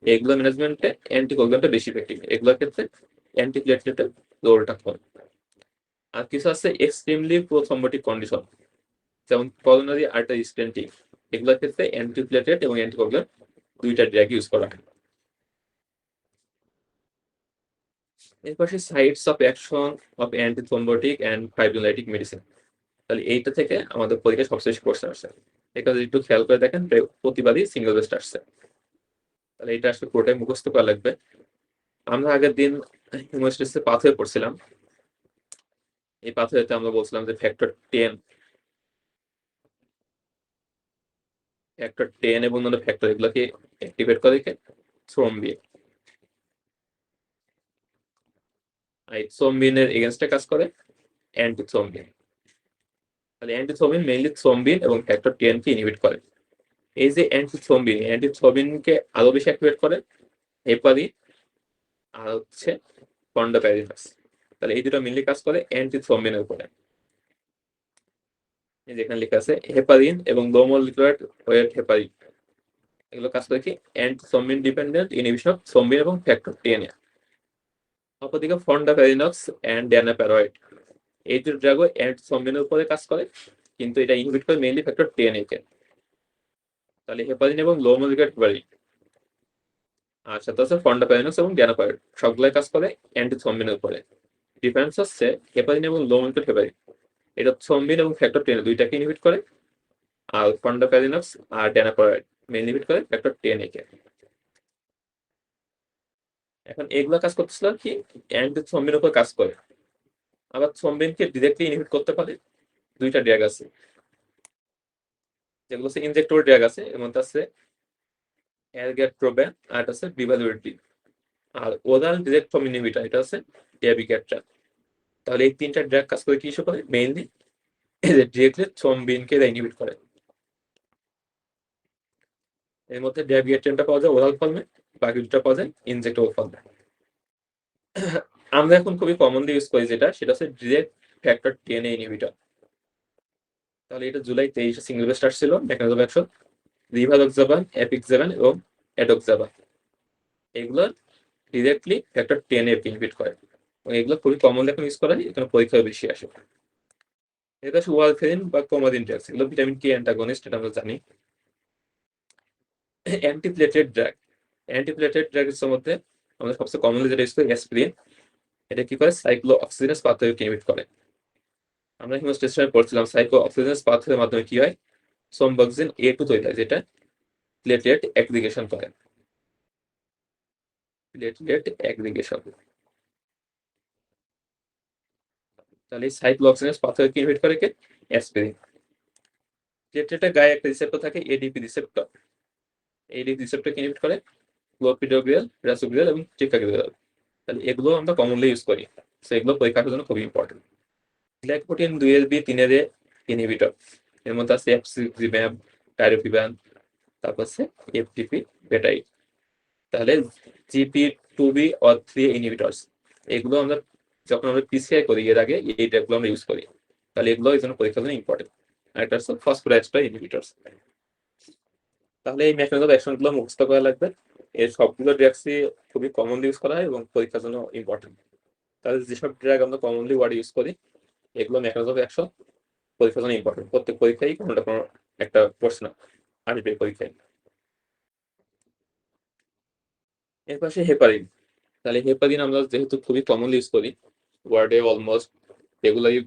এগুলো ম্যানেজমেন্টে অ্যান্টিকোয়াগুল্যান্টটা বেশি ইফেক্টিভ। এগুলোর ক্ষেত্রে অ্যান্টিপ্লেটলেটের রোলটা কম। আর কিছু আছে এক্সট্রিমলি প্রোথ্রম্বোটিক কন্ডিশন যেমন করোনারি আর্টারি স্টেন্টিং, এগুলোর ক্ষেত্রে অ্যান্টিপ্লেটলেট এবং অ্যান্টিকোয়াগুল্যান্ট দুইটা ড্রাগ ইউজ করা হয়। এরপর sites of action of antithrombotic and fibrinolytic medicine. তাহলে এইটা থেকে আমাদের পরীক্ষায় সবচেয়ে বেশি কোশ্চেন আসছে। এটা যদি একটু খেয়াল করে দেখেন প্রতিবারই সিঙ্গেল বেস্ট আসছে। তাহলে এটা আসলে পুরোটাই মুখস্থ করা লাগবে। আমরা আগের দিন হিউম্যানিটিসে পাথওয়ে পড়ছিলাম। এই পাথওয়েতে আমরা বলছিলাম যে ফ্যাক্টর 10 এবং অন্যান্য ফ্যাক্টর এগুলোকে অ্যাক্টিভেট করে থ্রোম্বিন। এই থ্রোম্বিনের এগেনস্টে কাজ করে অ্যান্টিথ্রোম্বিন। তাহলে অ্যান্টিথ্রোম্বিন মেইনলি থ্রোম্বিন এবং ফ্যাক্টর 10 কে ইনহিবিট করে। এই যে অ্যান্টিথ্রোম্বিনকে আরো বেশি অ্যাক্টিভেট করে হেপারিন আর হচ্ছে ফন্ডাপাইরিনাস। তাহলে এই দুটো মেইনলি কাজ করে অ্যান্টিথ্রোম্বিনের উপরে। এই যেখানে লেখা আছে হেপারিন এবং লো মলিকুলার ওয়েট হেপারিন, এগুলো কাজ করে কি অ্যান্টিথ্রোম্বিন ডিপেন্ডেন্ট ইনহিবিশন অফ থ্রোম্বিন এবং ফ্যাক্টর 10 এ। অপরদিকে ফন্ডাপাইরিনক্স এন্ড ড্যানাপারয়েড, এই দুটো ড্রাগও অ্যান্টিথ্রোম্বিনের উপরে কাজ করে, কিন্তু এটা ইনহিবিট করে মেইনলি ফ্যাক্টর 10 কে। তাহলে হেপারিন এবং লো মলিকুলার হেপারিন আর সাথে আছে ফন্ডাপাইরিনক্স এবং ড্যানাপারয়েড, সবগুলাই কাজ করে অ্যান্টিথ্রোম্বিনের উপরে। ডিফারেন্স হচ্ছে হেপারিন এবং লো মলিকুলার হেপারিন এটা থ্রোম্বিন এবং ফ্যাক্টর 10 দুইটাকে ইনহিবিট করে, আর ফন্ডাপাইরিনক্স আর ড্যানাপারয়েড মেইনলি ইনহিবিট করে ফ্যাক্টর 10 কে। এখন এগুলো কাজ করতেছিল কি অ্যান্টিথ্রোম্বিনের উপর কাজ করে, আবার থ্রোম্বিনকে ডিরেক্টলি ইনহিবিট করতে পারে দুইটা ড্রাগ আছে, যেগুলো হচ্ছে ইনজেক্টেবল ড্রাগ আছে, এর মধ্যে আছে এরগ্যাট্রোব্যান আর এটা আছে বিভালুয়েটিন। আর ওরাল ডিরেক্ট থ্রোম্বিন ইনহিবিটর এটা আছে ড্যাবিগ্যাট্রান। তাহলে এই তিনটা ড্রাগ কাজ করে কি করে, মেইনলি ডিরেক্টলি থ্রোম্বিনকে ইনহিবিট করে। এর মধ্যে ড্যাবিগ্যাট্রানটা পাওয়া যায় ওরাল ফর্মে, বাকি দুটো পাওয়া যায় ইনজেক্টেবল ফর্মে। আমরা এখন খুবই কমনলি ইউজ করি যেটা, সেটা হচ্ছে ডিরেক্ট ফ্যাক্টর 10 ইনহিবিটর। তাহলে এটা জুলাই 23 সিঙ্গেল বেস্ট আসছিল মেকানিজম অফ অ্যাকশন, রিভারোক্সাবান, এপিক্সাবান এবং এডোক্সাবান, এগুলো ডিরেক্টলি ফ্যাক্টর 10 ইনহিবিট করে এবং এগুলো খুবই কমনলি এখন ইউজ করা হয়, এখানে পরীক্ষায় বেশি আসে। এটা হচ্ছে ওয়ালফেরিন বা কোমাদিন ড্রাগস, এগুলো ভিটামিন কে অ্যান্টাগনিস্ট, এটা আমরা জানি। অ্যান্টিপ্লেটেড ড্রাগের মধ্যে আমরা সবচেয়ে কমনলি যেটা ইউজ করি অ্যাসপিরিন, এটা কি করে সাইক্লো অক্সিজেনাস পাথওয়েকে ইনহিবিট করে। আমরা হিমোস্টেশনে পড়ছিলাম সাইক্লো অক্সিজেনাস পাথওয়ের মাধ্যমে কি হয়, সোমবক্সিন A2 তৈরি হয়, যেটা প্লেটলেট অ্যাগ্রিগেশন করে। প্লেটলেট অ্যাগ্রিগেশন, তাহলে সাইক্লো অক্সিজেনাস পাথওয়েকে ইনহিবিট করে কে, অ্যাসপিরিন। প্লেটলেটের গায়ে একটা রিসেপ্টর থাকে এডিপি রিসেপ্টর, এডিপি রিসেপ্টরকে ইনহিবিট করে ক্লোপিডোগ্রিয়াল, রাসোগ্রিয়াল এবং টিকাগ্রিয়াল। তাহলে এগুলো আমরা কমনলি ইউজ করি, সো এগুলো পরীক্ষার জন্য খুবই important. Glycoprotein 2B, 3A inhibitor, এর মধ্যে আছে এফসিজিম্যাব, টাইরোপিবান, তারপর আছে এফটিপি বেটাইড। তাহলে GP2B or 3A ইনহিবিটরস, এগুলো আমরা যখন আমরা পিসিআই করি এর আগে এই ট্যাবগুলো আমরা ইউজ করি, তাহলে এগুলো এই জন্য পরীক্ষার জন্য ইম্পর্টেন্ট। আর একটা হচ্ছে ফসফোরাইজড ইনহিবিটরস। তাহলে এই মেকানিজম অফ অ্যাকশন গুলো মুখস্থ করা লাগবে। এর সবগুলো ড্রাগসই খুবই কমনলি ইউজ করা হয় এবং পরীক্ষার জন্য ইম্পর্টেন্ট। তাহলে যেসব ড্রাগ আমরা কমনলি ওয়ার্ড ইউজ করি এগুলো মেকানিজম অফ অ্যাকশন পরীক্ষার জন্য ইম্পর্টেন্ট। প্রত্যেক পরীক্ষায় কোনোটা কোনো একটা প্রশ্ন আসবে পরীক্ষায়। এর পাশে হেপারিন। তাহলে হেপারিন আমরা যেহেতু খুবই কমনলি ইউজ করি, ওয়ার্ডে অলমোস্ট রেগুলারই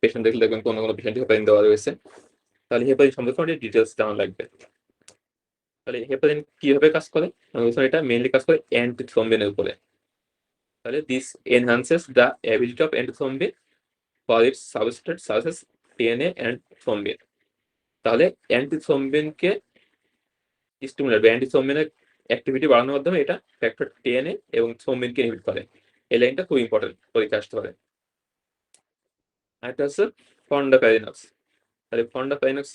পেশেন্ট দেখলে দেখবেন কোনো কোনো পেশেন্ট হেপারিন দেওয়া রয়েছে। তাহলে হেপারিন সম্পর্কে আমাদের ডিটেলস জানা লাগবে। তাহলে হেপারিন কিভাবে কাজ করে? এটা মেইনলি কাজ করে অ্যান্টিথ্রম্বিনের উপরে। তাহলে this enhances the ability of antithrombin for its substrate such as TNA and thrombin. তাহলে অ্যান্টিথ্রম্বিনকে স্টিমুলেট বা অ্যান্টিথ্রম্বিনের অ্যাক্টিভিটি বাড়ানোর মাধ্যমে এটা ফ্যাক্টর টিএনএ এবং থ্রম্বিনকে ইনহিবিট করে। এই লাইনটা খুব ইম্পর্টেন্ট, পরীক্ষা আসতে পারে। আরেকটা হচ্ছে ফন্ডাপ্যারিনক্স। তাহলে ফন্ডাপ্যারিনক্স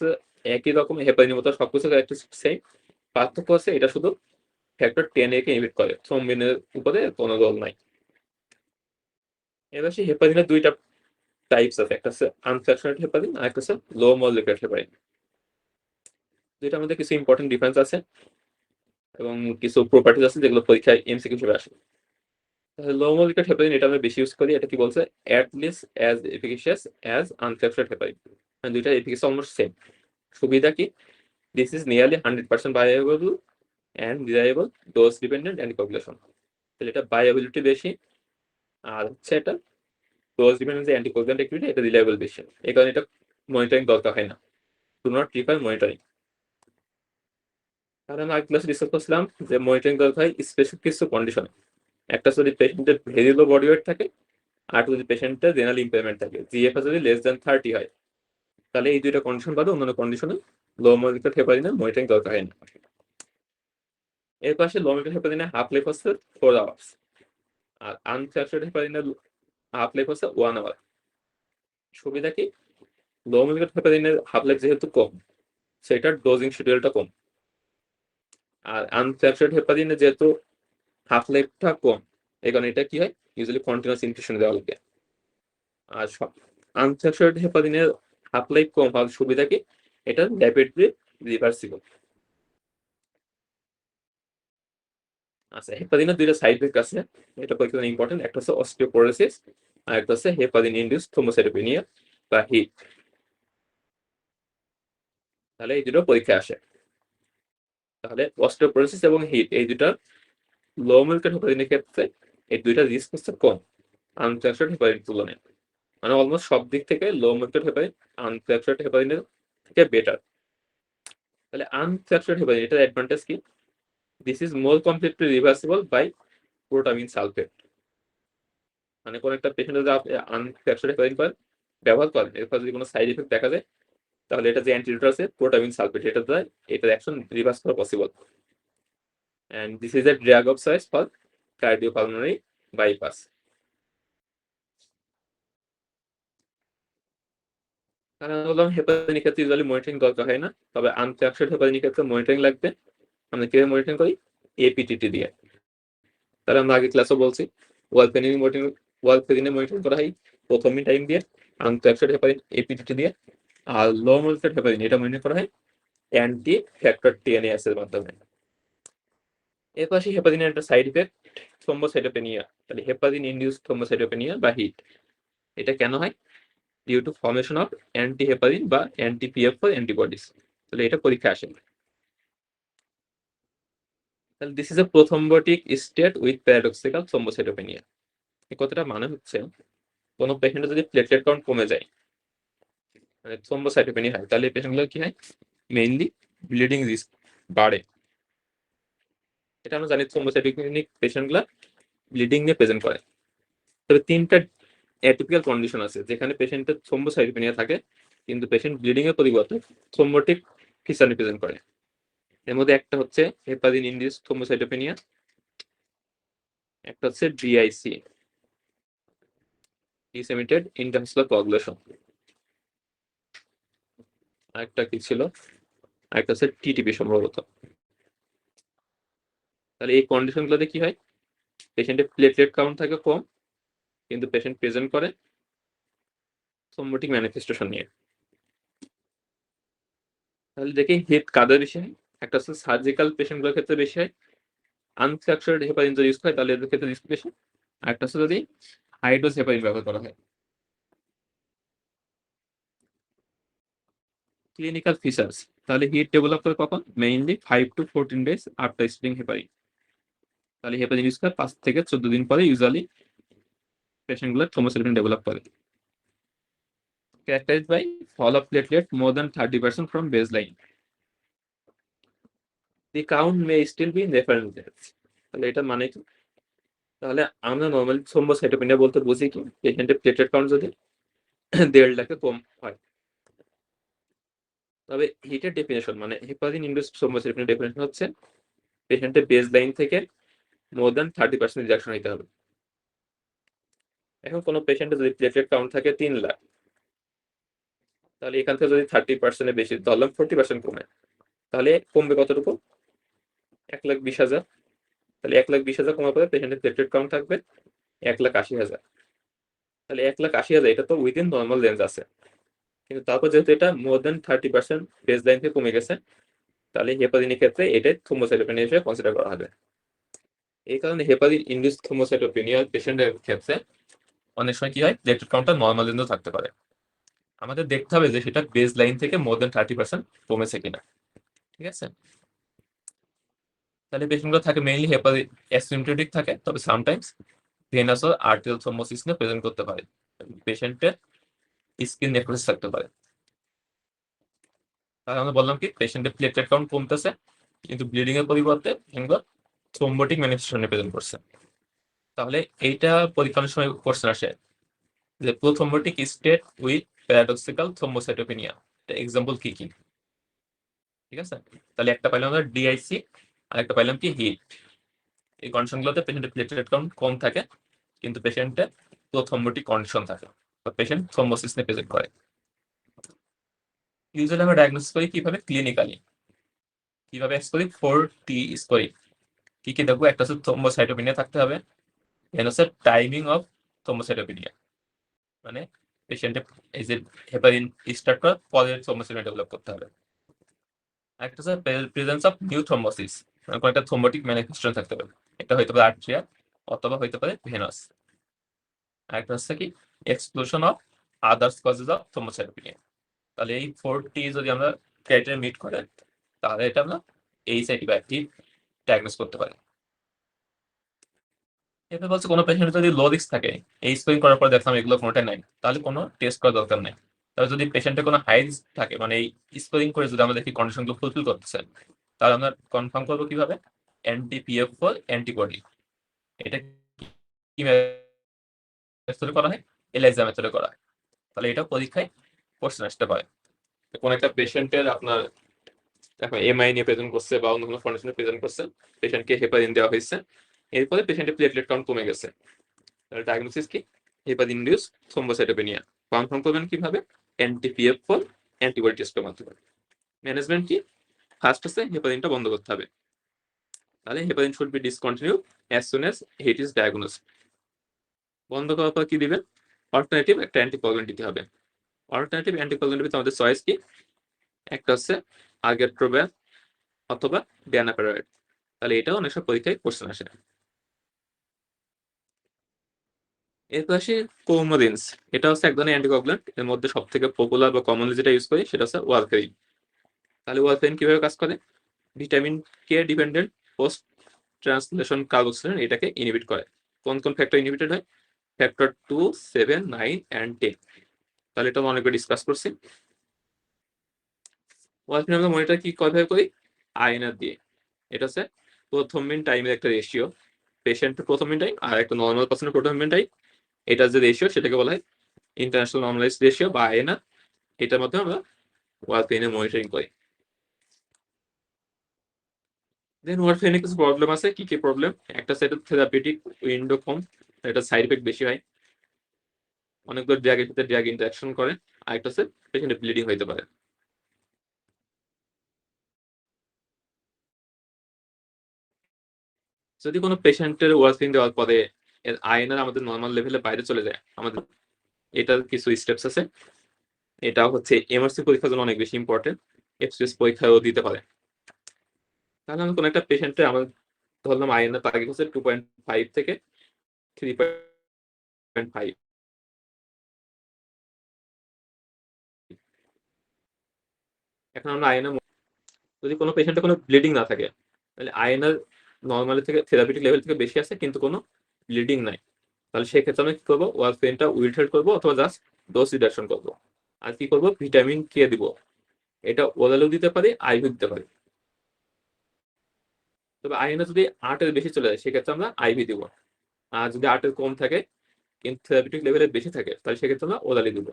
একই রকম হেপারিনের মতো সবকিছু ক্যারেক্টারিস্টিক সেম, পার্থক্য আছে এটা শুধু ফ্যাক্টর 10A কে ইনহিবিট করে, থ্রম্বিনের উপরে কোনো রোল নাই। এবার সেই হেপারিনের দুইটা টাইপস আছে, একটা হচ্ছে আনফ্র্যাকশনেট হেপারিন আর একটা হচ্ছে লো মলিকুলার হেপারিন। দুইটার মধ্যে কিছু ইম্পর্টেন্ট ডিফারেন্স আছে এবং কিছু প্রপার্টিজ আছে যেগুলো পরীক্ষায় এমসিকিউ হিসেবে আসে। তাহলে লো মলিকুলার হেপারিন এটা আমরা বেশি ইউজ করি। এটা কি বলছে? At least as efficacious as unfractionated heparin. মানে দুইটা এফিকাসি অলমোস্ট সেম। সুবিধা কি? This is nearly 100% bioavailable and reliable, dose dependent and coagulation. তাহলে এটা বায়োঅ্যাবিলিটি বেশি, আর হচ্ছে এটা ডোজ ডিপেন্ডেন্ট অ্যান্টিকোগুলেন্ট অ্যাক্টিভিটি এটা রিলায়েবল বেশি। এই কারণে এটা মনিটরিং দরকার হয় না। Do not require monitoring. তাহলে আমি আগের ক্লাসে ডিসকাস করছিলাম যে মনিটরিং দরকার হয় স্পেসিফিক কিছু কন্ডিশনে। একটা যদি পেশেন্টের ভেরি লো বডি ওয়েট থাকে, আর যদি পেশেন্টের রেনাল ইম্পেয়ারমেন্ট থাকে, জিএফএস যদি লেস দ্যান 30 হয়, তাহলে এই দুইটা কন্ডিশন বাদে অন্যান্য কন্ডিশনে লো মলিকুলার হেপারিনের মনিটরিং দরকার হয় না। এর পাশে লো মলিকুলার হেপারিনের হাফ লাইফ হচ্ছে 4 আওয়ার্স, আর আনস্যাচুরেটেড হেপারিনের হাফ লাইফ হচ্ছে 1 আওয়ার। সুবিধা কি? লো মলিকুলার হেপারিনের হাফ লাইফ যেহেতু কম, সেটার ডোজিং শিডিউলটা কম। আর আনস্যাচুরেটেড হেপারিনে যেহেতু হাফ লাইফটা কম, এই কারণে এটা কি হয়, ইউজুয়ালি কন্টিনিউয়াস ইনফিউশন দেওয়া লাগে। আর আনস্যাচুরেটেড হেপারিনের হাফ লাইফ কম হওয়ার সুবিধা কি? এটা র্যাপিডলি রিভার্সিবল। আচ্ছা, হেপারিনের দুইটা সাইড ইফেক্ট আছে, এটা পরীক্ষা ইম্পর্টেন্ট। একটা হচ্ছে অস্টিওপোরোসিস আর একটা হচ্ছে হেপারিন ইনডিউসড থ্রোম্বোসাইটোপেনিয়া বা হিট। তাহলে এই দুটো পরীক্ষায় আসে। তাহলে অস্টিওপোরোসিস এবং হিট এই দুটা লো মলিকুলার হেপারিনের ক্ষেত্রে এই দুইটা রিস্ক হচ্ছে কম আনস্যাচুরেটেড হেপারিন তুলনায়। মানে অলমোস্ট সব দিক থেকে লো মলিকুলার হেপারিন আনস্যাচুরেটেড হেপারিনের থেকে বেটার। তাহলে আনস্যাচুরেটেড হেপারিন এটার অ্যাডভান্টেজ কি? This is more completely reversible by protamine sulphate. মানে কোন একটা পেশেন্ট যদি আপনি আনস্যাচুরেটেড হেপারিন ব্যবহার করেন, এরপর যদি কোনো সাইড ইফেক্ট দেখা যায়, তাহলে এটা যে অ্যান্টিডোট আছে প্রোটামিন সালফেট, এটা দ্বারা এটার অ্যাকশন রিভার্স করা possible. And this is a drug of choice for cardiopulmonary bypass. কারণ বললাম হেপারিনের ক্ষেত্রে ইউজুয়ালি মনিটরিং দরকার হয় না, তবে আনস্যাচুরেটেড হেপারিনের ক্ষেত্রে মনিটরিং লাগবে। আমরা কিভাবে মনিটরিং করি? এপিটিটি দিয়ে। তাহলে আমরা আগে ক্লাসও বলছি ওয়ালফেরিনের মনিটরিং করা হয় প্রথমই টাইম দিয়ে, আনস্যাচুরেটেড হেপারিন এপিটিটি দিয়ে, আর লো মলিকুলার হেপারিন এটা মনিটরিং করা হয় অ্যান্টি ফ্যাক্টর টিএনএএস এর মাধ্যমে। এর পাশে হেপারিনের একটা সাইড ইফেক্ট থ্রোম্বোসাইটোপেনিয়া। তাহলে হেপারিন ইনডিউসড থ্রোম্বোসাইটোপেনিয়া বা হিট, এটা কেন হয়? Due to formation of anti heparin বা অ্যান্টি পিএফ4 অ্যান্টিবডিজ। তাহলে এটা পরীক্ষা আসে। তাহলে this is a prothrombotic state with paradoxical thrombocytopenia. এই কথাটা মানে হচ্ছে কোনো পেশেন্টের যদি প্লেটলেট কাউন্ট কমে যায়, মানে থ্রোম্বোসাইটোপেনিয়া হয়, তাহলে এই পেশেন্টগুলো কি হয়? মেইনলি ব্লিডিং রিস্ক বাড়ে। এটা আমরা জানি থ্রোম্বোসাইটোপেনিক পেশেন্টগুলো ব্লিডিং নিয়ে প্রেজেন্ট করে। তবে তিনটা অ্যাটিপিক্যাল কন্ডিশন আছে যেখানে পেশেন্টের থ্রোম্বোসাইটোপেনিয়া থাকে কিন্তু পেশেন্ট ব্লিডিং এর পরিবর্তে থ্রোম্বোটিক ফিচার প্রেজেন্ট করে। এর মধ্যে একটা হচ্ছে হেপারিন ইনডিউসড থ্রোম্বোসাইটোপেনিয়া, একটা হচ্ছে ডিআইসি, ডিসেমিটেড ইন্টারভেসকুলার কোয়াগুলেশন, আরেকটা কি ছিল, আরেকটা হচ্ছে টিটিপি সম্ভবত। তাহলে এই কন্ডিশনগুলোতে কি হয়? পেশেন্টের প্লেটলেট কাউন্ট থাকে কম কিন্তু পেশেন্ট প্রেজেন্ট করে থ্রম্বোটিক ম্যানিফেস্টেশন নিয়ে। তাহলে দেখি হিট কাদের বেশি হয়। একটা হচ্ছে সার্জিক্যাল পেশেন্টগুলোর ক্ষেত্রে বেশি হয়, আনস্ট্রাকচার্ড হেপারিন যদি ইউজ হয় তাহলে এদের ক্ষেত্রে রিস্ক বেশি। আর একটা হচ্ছে যদি হাই ডোজ হেপারিন ব্যবহার করা হয়। ক্লিনিক্যাল ফিচার্স, তাহলে হিট ডেভেলপ করে কখন? Mainly 5 to 14 days after starting heparin. তাহলে হেপারিন ইউজ করে 5 থেকে 14 দিন পরে ইউজুয়ালি পেশেন্টগুলো থ্রোম্বোসাইটোপেনিয়া ডেভেলপ করে। Characterized by fall of platelet more than 30% from baseline. The count may still be in reference days. তাহলে এটা মানে কি? তাহলে আমরা নরমালি থ্রোম্বোসাইটোপেনিয়া বলতে বুঝি কি, পেশেন্টের প্লেটলেট কাউন্ট যদি 1.5 লাখে কম হয়। তবে হিটের ডেফিনেশন মানে হেপারিন ইনডিউসড থ্রোম্বোসাইটোপেনিয়া ডেফিনেশন হচ্ছে পেশেন্টের বেস লাইন থেকে মোর দ্যান 30% রিডাকশন হতে হবে। এখন কোনো পেশেন্টের যদি প্লেটলেট কাউন্ট থাকে 3 লাখ, তাহলে এখান থেকে যদি 30% বেশি, ধরলাম 40% কমে, তাহলে কমবে কতটুকু? 1,20,000। তাহলে 1,20,000 কমার পরে পেশেন্টের প্লেটলেট কাউন্ট থাকবে 1,80,000। তাহলে 1,80,000 এটা তো উইদিন নর্মাল রেঞ্জ আছে, কিন্তু তারপর যেহেতু এটা মোর দেন 30% বেস লাইন থেকে কমে গেছে, তাহলে হেপারিনের ক্ষেত্রে এটাই থ্রোম্বোসাইটোপেনিয়া হিসেবে কনসিডার করা হবে। এই কারণে হেপারিন ইনডিউস থ্রোম্বোসাইটোপেনিয়া পেশেন্টের ক্ষেত্রে অনেক সময় কি হয়, প্লেটলেট কাউন্টটা নর্মাল রেঞ্জও থাকতে পারে। আমাদের দেখতে হবে যে সেটা বেস লাইন থেকে মোর দেন 30% কমেছে কিনা। ঠিক আছে, তাহলে পেশেন্টগুলো থাকে মেইনলি হেপারিন অ্যাসিম্পটোটিক থাকে, তবে সামটাইমস ভেনাস ও আর্টেরিয়াল থ্রোম্বোসিস নিয়ে প্রেজেন্ট করতে পারে। পেশেন্টের স্কিন নেক্রোসিস থাকতে পারে। তাহলে আমরা বললাম কি, পেশেন্টের প্লেটলেট কাউন্ট কমতেছে কিন্তু ব্লিডিং এর পরিবর্তে পেশেন্টগুলো থ্রোম্বোটিক ম্যানিফেস্টেশনে প্রেজেন্ট করছে। তাহলে এইটা পরীক্ষার সময় কোশ্চেন আসে যে prothrombotic state with paradoxical thrombocytopenia, example কি কি? ঠিক আছে, তাহলে একটা পাইলাম আমরা ডিআইসি, আর একটা পাইলাম কি হিট। এই কন্ডিশনগুলোতে পেশেন্টের প্লেটলেট কাউন্ট কম থাকে কিন্তু পেশেন্টের প্রোথ্রম্বোটিক কন্ডিশন থাকে, বা পেশেন্ট থ্রোম্বোসিস নিয়ে প্রেজেন্ট করে। ইউজুয়ালি আমরা ডায়াগনোসিস করি কিভাবে? ক্লিনিক্যালি। কিভাবে করি? 4T scoring. কি কি দেখবো? একটা হচ্ছে থ্রোম্বোসাইটোপেনিয়া থাকতে হবে, দেন হচ্ছে টাইমিং অফ থ্রোম্বোসাইটোপেনিয়া, মানে পেশেন্টের এই যে হেপারিন স্টার্ট করার পরে থ্রোম্বোসাইটোপেনিয়া ডেভেলপ করতে হবে। একটা হচ্ছে প্রেজেন্স অফ নিউ থ্রোম্বোসিস, মানে কোনো একটা থ্রোম্বোটিক ম্যানিফেস্টেশন থাকতে পারে, এটা হইতে পারে আর্টেরিয়া অথবা হইতে পারে ভেনাস। আরেকটা হচ্ছে কি, exclusion of others causes of thrombocytopenia. তাহলে এই 4T যদি আমরা ক্রাইটেরিয়া মিট করে, তাহলে এটা আমরা এইচআইটি বা অ্যাক্টিভ ডায়াগনোস করতে পারি। এবার বলছে কোনো পেশেন্ট যদি লো রিস্ক থাকে, এই স্কোরিং করার পর দেখলাম এগুলো কোনোটাই নাই, তাহলে কোনো টেস্ট করার দরকার নেই। তবে যদি পেশেন্টের কোনো হাই রিস্ক থাকে, মানে এই স্কোরিং করে যদি আমরা দেখি কন্ডিশনগুলো ফুলফিল করতেছে, তাহলে আমরা কনফার্ম করবো কিভাবে? NT-PF4 antibody. এটা কি মেথডে করা হয়? এলাইজা মেথডে করা হয়। তাহলে এটা পরীক্ষায় কোশ্চেন আসতে পারে। কোন একটা পেশেন্টের আপনার এখন এমআই নিয়ে প্রেজেন্ট করছে বা অন্য কোনো কন্ডিশনে প্রেজেন্ট করছে, পেশেন্টকে হেপারিন দেওয়া হয়েছে, এরপরে পেশেন্টের প্লেটলেট কাউন্ট কমে গেছে, তাহলে ডায়াগনোসিস কি? Heparin induce thrombocytopenia. কনফার্ম করবেন কিভাবে? NT-PF4 অ্যান্টিবডি টেস্টের মাধ্যমে। ম্যানেজমেন্ট কি? ফার্স্ট হচ্ছে হেপারিনটা বন্ধ করতে হবে, তাহলে heparin should be discontinue as soon as HIT is diagnosed. বন্ধ করার পর কি দিবেন? অল্টারনেটিভ একটা অ্যান্টিকোয়াগুলেন্ট দিতে হবে। অল্টারনেটিভ অ্যান্টিকোয়াগুলেন্ট আমাদের চয়েস কি? একটা হচ্ছে আর্গেট্রোব্যান অথবা ড্যানাপারয়েড। তাহলে এটাও অনেক সময় পরীক্ষায় কোশ্চেন আসে। এরপর আসি কোমোরিনস। এটা হচ্ছে এক ধরনের অ্যান্টিকোয়াগুলেন্ট, এর মধ্যে সব থেকে পপুলার বা কমনলি যেটা ইউজ করি সেটা হচ্ছে ওয়ারফেরিন। তাহলে ওয়ারফেরিন কিভাবে কাজ করে? Vitamin K dependent post translation carboxylation এটাকে ইনহিবিট করে। কোন কোন ফ্যাক্টর ইনহিবিটেড হয়? Factor 2, 7, 9 and 10। তাহলে এটা অনেকবার ডিসকাস করছি। ওয়ারফেরিন আমরা মনিটর কি কিভাবে করি? আয়না দিয়ে। এটা হচ্ছে প্রথমিন টাইমের একটা রেশিও, পেশেন্টের প্রথমিন টাইম আর একটা নর্মাল পার্সনের প্রথমিন টাইম, এটা যে রেশিও সেটাকে বলা হয় ইন্টারন্যাশনাল নর্মালাইজ রেশিও বা আয়না। এটার মধ্যে আমরা ওয়ারফেরিনের মনিটরিং করি। দেন ওয়ারফেরিনের কিছু প্রবলেম আছে। কি কি প্রবলেম? একটা সাইড থেরাপিউটিক উইন্ডো কম, এটা সাইড ইফেক্ট বেশি হয়, অনেকগুলো ড্রাগের সাথে ড্রাগ ইন্টারাকশন করে, আরেকটা হচ্ছে পেশেন্টের ব্লিডিং হইতে পারে। যদি কোনো পেশেন্টের ওয়ারফেরিন দেওয়ার পরে আয়নার আমাদের নর্মাল লেভেলে বাইরে চলে যায় আমাদের, এটার কিছু স্টেপস আছে। এটা হচ্ছে এমআরসি পরীক্ষার জন্য অনেক বেশি ইম্পর্টেন্ট, এফসিএস পরীক্ষাও দিতে পারে। তাহলে আমি কোনো একটা পেশেন্টে আমার ধরলাম আয়নার টার্গেট হচ্ছে 2.5 থেকে 3.5। এখন আমরা আয়না, যদি কোনো পেশেন্টে কোনো ব্লিডিং না থাকে, তাহলে আয়নার নর্মালি থেকে থেরাপিউটিক লেভেল থেকে বেশি আছে কিন্তু কোনো ব্লিডিং নাই, তাহলে সেক্ষেত্রে আমরা কি করবো, ওয়ারফেরিনটা উইথহেল্ড করবো অথবা জাস্ট ডোজ রিডাকশন করবো। আর কি করবো, ভিটামিন কে দিব। এটা ওরালেও দিতে পারি, আইভি দিতে পারি। তবে আয়না যদি 8-এর বেশি চলে যায় সেক্ষেত্রে আমরা আইভি দিব। আর যদি 8-এর কম থাকে কিন্তু থেরাপিউটিক লেভেলে বেশি থাকে তাহলে সেক্ষেত্রে আমরা ওরালি দিব।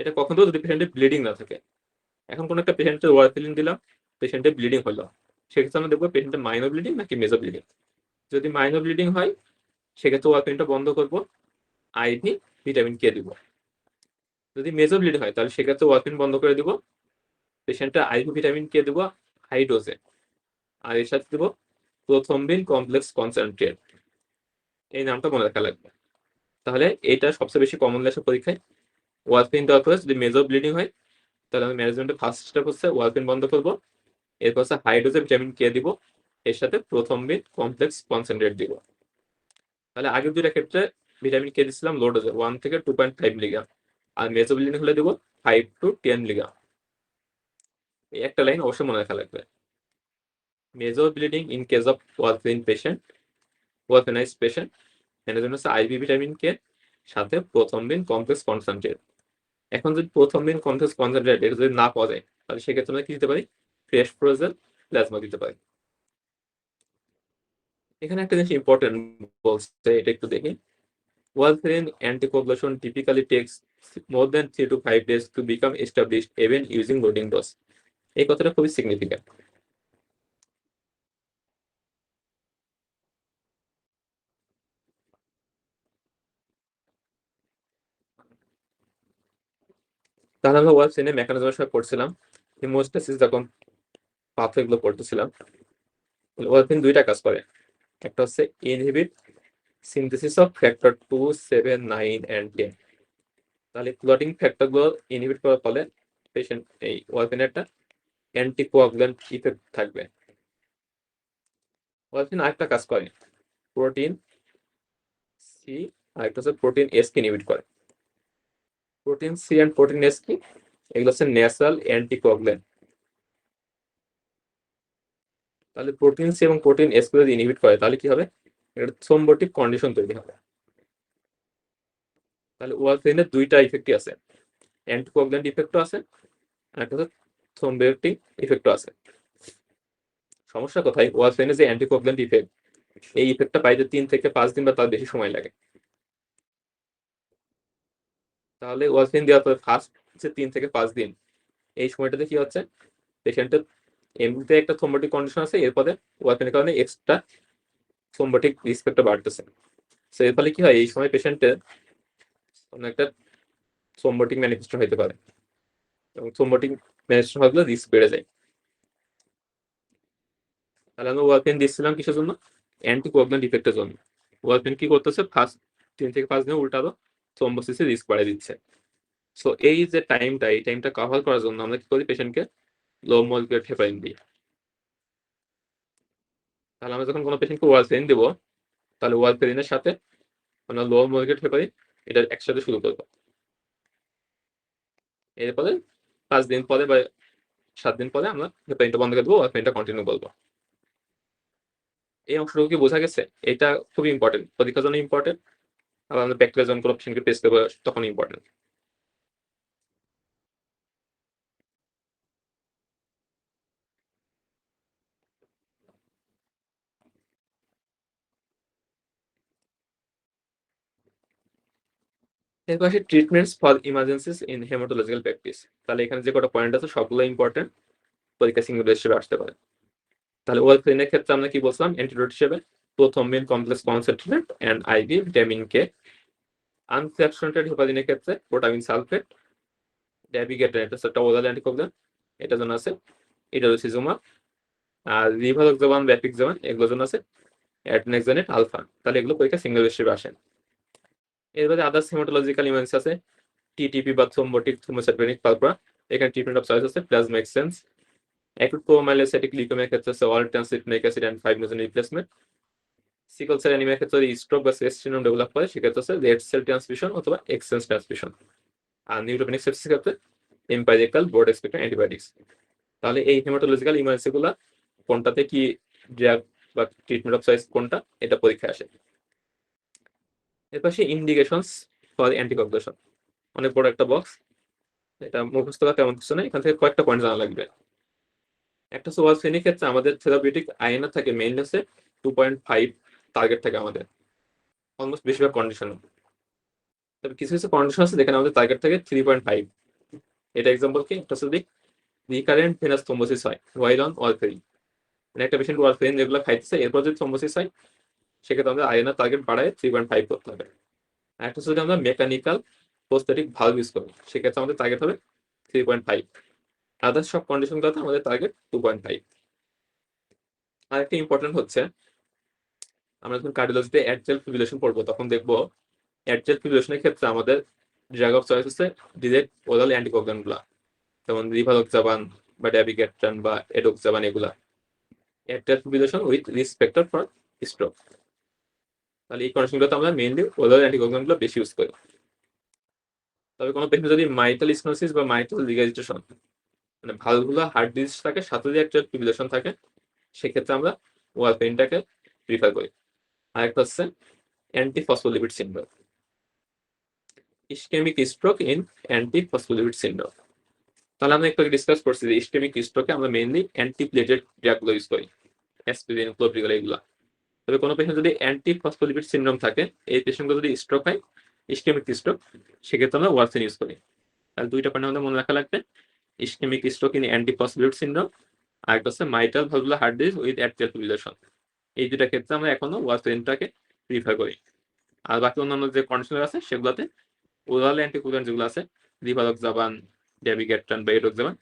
এটা কখন দেবো, যদি পেশেন্টের ব্লিডিং না থাকে। এখন কোনো একটা পেশেন্টের ওয়ারফেরিন দিলাম, পেশেন্টের ব্লিডিং হলো, সেক্ষেত্রে আমরা দেখবো পেশেন্টের মাইনর ব্লিডিং নাকি মেজর ব্লিডিং। যদি মাইনর ব্লিডিং হয় সেক্ষেত্রে ওয়ারফেরিনটা বন্ধ করবো, আইভি ভিটামিন কে দিব। যদি মেজর ব্লিডিং হয় তাহলে সেক্ষেত্রে ওয়ারফেরিন বন্ধ করে দিব, পেশেন্টটা আইভি ভিটামিন কে দিব হাই ডোজে, আর এর সাথে দিব প্রথমবিন কমপ্লেক্স কনসেন্ট্রেট। এই নামটা মনে রাখা লাগবে। তাহলে এটা সবচেয়ে বেশি কমন আসে পরীক্ষায়। ওয়ারফেরিন দেওয়ার পরে যদি মেজর ব্লিডিং হয় তাহলে আমি ম্যানেজমেন্টের ফার্স্ট স্টেপ হচ্ছে ওয়ারফেরিন বন্ধ করবো, এরপর হচ্ছে হাই ডোজে ভিটামিন কে দিব, এর সাথে প্রথমবিন কমপ্লেক্স কনসেন্ট্রেট দিব। তাহলে আগের দুইটা ক্ষেত্রে ভিটামিন কে দিচ্ছিলাম লো ডোজে 1 থেকে 2.5 মিলিগ্রাম, আর মেজর ব্লিডিং হলে দিব 5 to 10 মিলিগ্রাম। এই একটা লাইন অবশ্যই মনে রাখা লাগবে। Major bleeding in case of warfarin patient, warfarinise patient, এর জন্য হচ্ছে আইভি ভিটামিন কে সাথে প্রথমবিন কমপ্লেক্স কনসেন্ট্রেট। এখন যদি প্রথমবিন কমপ্লেক্স কনসেন্ট্রেট এটা যদি না পাওয়া যায় তাহলে সেক্ষেত্রে আমরা কি দিতে পারি, ফ্রেশ ফ্রোজেন প্লাজমা দিতে পারি। এখানে একটা জিনিস ইম্পর্টেন্ট বলছে, এটা একটু দেখি। Warfarin anticoagulation typically takes more than 3 to 5 days to become established even using loading dose. এই কথাটা খুবই সিগনিফিক্যান্ট। তাহলে আমরা ওয়ারফেরিনের মেকানিজমের সঙ্গে পড়ছিলাম, হিমোস্ট্যাসিস যখন পাথওয়ে গুলো পড়তেছিলাম। ওয়ারফেরিন দুইটা কাজ করে, একটা হচ্ছে inhibit synthesis of factor 2, 7, 9 and 10। তাহলে ক্লটিং ফ্যাক্টর গুলো ইনহিবিট করার ফলে পেশেন্ট এই ওয়ারফেরিনের একটা অ্যান্টিকোয়াগুলেন্ট ইফেক্ট থাকবে। ওয়ারফেরিন আরেকটা কাজ করে, প্রোটিন সি, আরেকটা হচ্ছে প্রোটিন এস কে ইনহিবিট করে। Protein C and protein S কি, এগুলো হচ্ছে ন্যাচারাল অ্যান্টিকোয়াগুলেন্ট। তাহলে প্রোটিন সি এবং প্রোটিন এস যদি ইনহিবিট করে তাহলে কি হবে, একটা থ্রম্বোটিক কন্ডিশন তৈরি হবে। তাহলে ওয়ারফেরিনের দুইটা ইফেক্টই আছে, অ্যান্টিকোয়াগুলেন্ট ইফেক্টও আছে আর একটা হচ্ছে থ্রম্বোটিক ইফেক্টও আছে। সমস্যা কোথায়, ওয়ারফেরিনের যে অ্যান্টিকোয়াগুলেন্ট ইফেক্ট, এই ইফেক্টটা পাইতে 3 থেকে 5 দিন বা তার বেশি সময় লাগে। তাহলে ওয়ারফেরিন দেওয়ার পর ফার্স্ট যে 3 থেকে 5 দিন, এই সময়টাতে কি হচ্ছে, পেশেন্টের এমনিতে একটা থ্রম্বোটিক কন্ডিশন আছে, এরপরে ওয়ারফেরিনের কারণে এক্সট্রা থ্রম্বোটিক রিস্কটা বাড়তেছে। তো এর ফলে কি হয়, এই সময় পেশেন্টের কোনো একটা থ্রম্বোটিক ম্যানিফেস্টেশন হতে পারে এবং থ্রম্বোটিক ম্যানিফেস্টেশন হলে রিস্ক বেড়ে যায়। তাহলে আমরা ওয়ারফেরিন দিচ্ছিলাম কিসের জন্য, অ্যান্টিকোয়াগুলেন্ট ইফেক্টের জন্য। ওয়ারফেরিন কি করতেছে, ফার্স্ট 3 থেকে 5 দিনে উল্টা আরো থ্রম্বোসিসের রিস্ক বাড়িয়ে দিচ্ছে। সো এই যে টাইমটা, এই টাইমটা কভার করার জন্য আমরা কি করি, পেশেন্টকে লো মলিকুলার হেপারিন দিই। তাহলে আমরা যখন কোনো পেশেন্টকে ওয়ারফেরিন দেবো তাহলে ওয়ারফেরিনের সাথে আমরা লো মলিকুলার হেপারিন এটা একসাথে শুরু করবো। এরপরে 5 দিন পরে বা 7 দিন পরে আমরা হেপারিনটা বন্ধ করে দেবো, ওয়ারফেরিনটা কন্টিনিউ করবো। এই অংশটুকু কি বোঝা গেছে? এটা খুবই ইম্পর্টেন্ট, পরীক্ষার জন্য ইম্পর্টেন্ট, আবার আমরা প্র্যাকটিক্যাল যখন কোনো পেশেন্টকে টেস্ট দেবো তখন ইম্পর্টেন্ট। এরপর আসি treatments for emergencies in haematological practice. তাহলে এখানে যে কটা পয়েন্ট আছে সবগুলো ইম্পর্টেন্ট, পরীক্ষা সিঙ্গুলার হিসেবে আসতে পারে। তাহলে ওয়ারফেরিনের ক্ষেত্রে আমরা কি বলছিলাম, অ্যান্টিডোট হিসেবে prothrombin complex concentrate and IV vitamin K. Unfractionated হেপারিনের ক্ষেত্রে প্রোটামিন সালফেট, ড্যাবিগেটর, এটা একটা ওরাল অ্যান্টিকোগুলেন্ট, এটার জন্য আছে ইডারোসিজুমাব। আর রিভারোক্সাবান, র্যাপিক্সাবান, এগুলোর জন্য আছে অ্যাডনেক্সানেট আলফা, তাহলে এগুলো পরীক্ষা সিঙ্গেল হিসেবে আসে। এরপরে আদার্স হেমাটোলজিক্যাল ইমেন্স আছে টিটিপি বা থ্রোম্বোটিক থ্রোমোসাইটোপেনিক পালপ্রা। এখানে ট্রিটমেন্ট অফ চয়েস আছে প্লাজমা এক্সচেঞ্জ। অ্যাকুট প্রোমাইলোসাইটিক লিউকেমিয়ার ক্ষেত্রে আছে all trans retinoic acid and 5 replacement. Sickle cell অ্যানিমিয়ার ক্ষেত্রে স্ট্রোক বা সেস সিন্ড্রোম ডেভেলপ করে সেক্ষেত্রে আছে রেড সেল ট্রান্সমিশন অথবা এক্সচেঞ্জ ট্রান্সমিশন। আর নিউরোপেনিক সেপসিস ক্ষেত্রে এম্পাইরিক্যাল ব্রড স্পেকট্রাম অ্যান্টিবায়োটিক্স। তাহলে এই হেমাটোলজিক্যাল ইমার্জেন্সি গুলা কোনটাতে কি ড্রাগ বা ট্রিটমেন্ট অফ চয়েস কোনটা এটা পরীক্ষায় আসে। এর পাশে ইন্ডিকেশনস ফর অ্যান্টিকোয়াগুলেশন, অনেক বড় একটা বক্স, এটা মুখস্থ করা তেমন কিছু নেই, এখান থেকে কয়েকটা পয়েন্ট জানা লাগবে। একটা সোয়ালফেনির ক্ষেত্রে আমাদের থেরাপিউটিক আইএনআর থাকে মেইনলি হচ্ছে 2.5 টার্গেট থাকে আমাদের অলমোস্ট বেশিরভাগ কন্ডিশনে। তবে কিছু কিছু কন্ডিশন আছে যেখানে আমাদের টার্গেট থাকে 3.5। এটা এক্সাম্পল কি, একটা যদি রিকারেন্ট ভেনাস থ্রোম্বোসিস হয় ওয়াইল অন ওয়ারফেরিন, মানে একটা পেশেন্ট ওয়ারফেরিন যেগুলো খাইতেছে এরপর যদি থ্রোম্বোসিস হয় সেক্ষেত্রে আমাদের আইএনআর টার্গেট বাড়ায় 3.5 করতে হবে। আর একটা যদি আমরা মেকানিক্যাল প্রোস্থেটিক ভালভ ইউজ করি সেক্ষেত্রে আমাদের টার্গেট হবে 3.5। আদার্স সব কন্ডিশনগুলোতে আমাদের টার্গেট 2.5। আর একটা ইম্পর্টেন্ট হচ্ছে আমরা যখন কার্ডিওলজিতে অ্যাট্রিয়াল ফিব্রিলেশন পড়বো তখন দেখবো অ্যাট্রিয়াল ফিব্রিলেশনের ক্ষেত্রে আমাদের ড্রাগ অফ চয়েস হচ্ছে ডিরেক্ট ওরাল অ্যান্টিকোয়াগুলেন্ট গুলা, যেমন রিভারোক্সাবান বা ড্যাবিগেট্রান বা এডোক্সাবান, এগুলা atrial fibrillation with risk factor for stroke. তাহলে এই কন্ডিশনগুলোতে আমরা মেইনলি ওরাল অ্যান্টিকোয়াগুলেন্ট গুলো বেশি ইউজ করি। তবে কোনো পেশেন্ট যদি মাইটাল স্নোসিস বা মাইটাল রিগাইটেশন মানে ভালগুলো হার্ট ডিজিজ থাকে সাথে যদি অ্যাট্রিয়াল ফিব্রিলেশন থাকে সেক্ষেত্রে আমরা ওয়ারফেরিনটাকে প্রিফার করি। আরেকটা হচ্ছে antiphospholipid syndrome, ischemic stroke in antiphospholipid syndrome. তাহলে আমরা একটু ডিসকাস করছি যে ইসকেমিক স্ট্রোকে আমরা মেইনলি অ্যান্টিপ্লেটেড ড্রাগগুলো ইউজ করি, অ্যাসপিরিন, ক্লোপ্রিডোল, এগুলা। তবে কোনো পেশেন্ট যদি অ্যান্টিফসফোলিপিড সিন্ড্রোম থাকে, এই পেশেন্টগুলো যদি স্ট্রোক হয় ইসকেমিক স্ট্রোক, সেক্ষেত্রে আমরা ওয়ারফেরিন ইউজ করি। তাহলে দুইটা পয়েন্ট আমাদের মনে রাখা লাগবে, ischaemic stroke in antiphospholipid syndrome, আর একটা হচ্ছে mitral valvular heart disease with atrial fibrillation. এই দুটা ক্ষেত্রে আমরা এখনো ওয়ারফেরিনটাকে প্রিফার করি। আর বাকি অন্যান্য যে কন্ডিশন আছে সেগুলোতে ওরাল অ্যান্টিকোয়াগুলেন্ট যেগুলো আছে রিভারোক্সাবান, ড্যাবিগেট্রান বা এডোক্সাবান,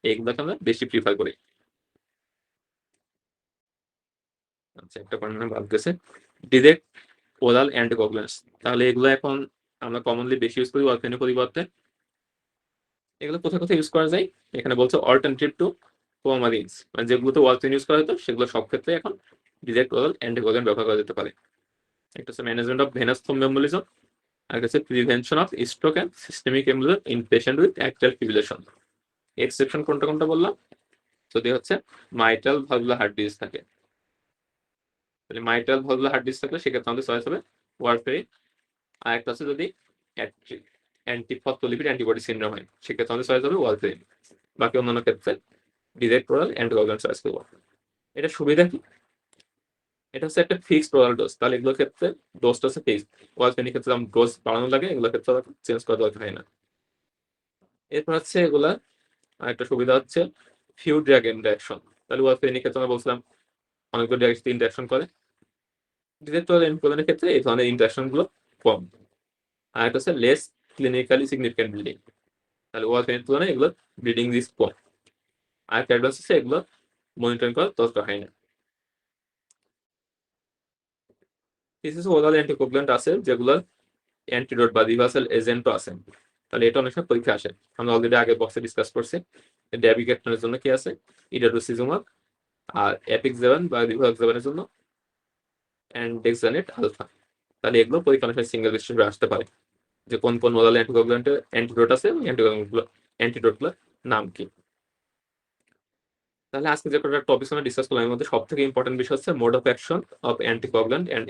এইগুলোকে আমরা বেশি প্রিফার করি। আচ্ছা, একটা পয়েন্ট বাদ গেছে, ডিরেক্ট ওরাল অ্যান্টিকোয়াগুলেন্টস। তাহলে এগুলো এখন আমরা কমনলি বেশি ইউজ করি ওয়ারফেরিনের পরিবর্তে। এগুলো কোথায় কোথায় ইউজ করা যায়, এখানে বলছে অল্টারনেটিভ টু পোমারিনস, মানে যেগুলোতে ওয়ারফেরিন ইউজ করা হতো সেগুলো সব ক্ষেত্রে এখন ডিরেক্ট ওরাল অ্যান্টিকোয়াগুলেন্ট ব্যবহার করা যেতে পারে। একটা হচ্ছে ম্যানেজমেন্ট অফ ভেনাস থ্রোম্বোএম্বোলিজম, আর হচ্ছে prevention of stroke and systemic embolism in patient with atrial fibrillation. Exception কোনটা কোনটা বললাম, যদি হচ্ছে মাইটাল ভালভুলার হার্ট ডিজিজ থাকে, তাহলে মাইটাল ভালভুলার হার্ট ডিজিজ থাকলে সেক্ষেত্রে আমাদের চয়েস হবে ওয়ারফেরিন। আর একটা আছে যদি অ্যান্টিফসফোলিপিড অ্যান্টিবডি সিনড্রোম হয় সেক্ষেত্রে আমাদের চয়েস হবে ওয়ারফেরিন। বাকি অন্যান্য ক্ষেত্রে ডিরেক্ট ওরাল অ্যান্টিকোয়াগুলেন্ট চয়েস করবো। এটা সুবিধা কি, এটা হচ্ছে একটা ফিক্সড ওরাল ডোজ, তাহলে এগুলোর ক্ষেত্রে ডোজটা হচ্ছে ফিক্সড। ওয়ারফেরিনের ক্ষেত্রে যেমন ডোজ বাড়ানো লাগে, এগুলোর ক্ষেত্রে চেঞ্জ করা দরকার হয় না। এরপর হচ্ছে এগুলা আরেকটা সুবিধা হচ্ছে ফিউ ড্রাগ ইন্টারাকশন। তাহলে ওয়ারফেরিনের ক্ষেত্রে আমরা বলছিলাম অনেকগুলো ড্রাগের সাথে ইন্টারাকশন করে, ডিরেক্ট ওরাল অ্যান্টিকোয়াগুলেন্টের ক্ষেত্রে এই ধরনের ইন্টারাকশন গুলো কম। আর একটা হচ্ছে লেস ক্লিনিক্যালি সিগনিফিক্যান্ট ব্লিডিং, তাহলে ওয়ারফেরিনের তুলনায় এগুলো ব্লিডিং রিস্ক কম। আর একটা অ্যাডভান্স হচ্ছে এগুলো মনিটরিং করার দরকার হয় না। কিছু কিছু ওরাল অ্যান্টিকোয়াগুলেন্ট আছে যেগুলোর অ্যান্টিডোট বা রিভার্সাল এজেন্টও আছে, তাহলে এটা অনেক সময় পরীক্ষা আসে। আমরা অলরেডি আগে বক্সে ডিসকাস করছি ড্যাবিগেট্রানের জন্য কি আছে ইডারুসিজুমাব, আর এপিক্সাবান বা রিভারোক্সাবানের জন্য অ্যান্ডেক্সানেট আলফা। তাহলে এগুলো পরীক্ষা অনেক সময় সিঙ্গেল হিসেবে আসতে পারে যে কোন কোন ওরাল অ্যান্টিকোয়াগুলেন্টের অ্যান্টিডোট আছে, অ্যান্টিডোটগুলোর নাম কি। তাহলে আজকে যে কটা টপিক আমরা ডিসকাস করলাম এর মধ্যে সবথেকে ইম্পর্টেন্ট বিষয় হচ্ছে mode of action of anticoagulant and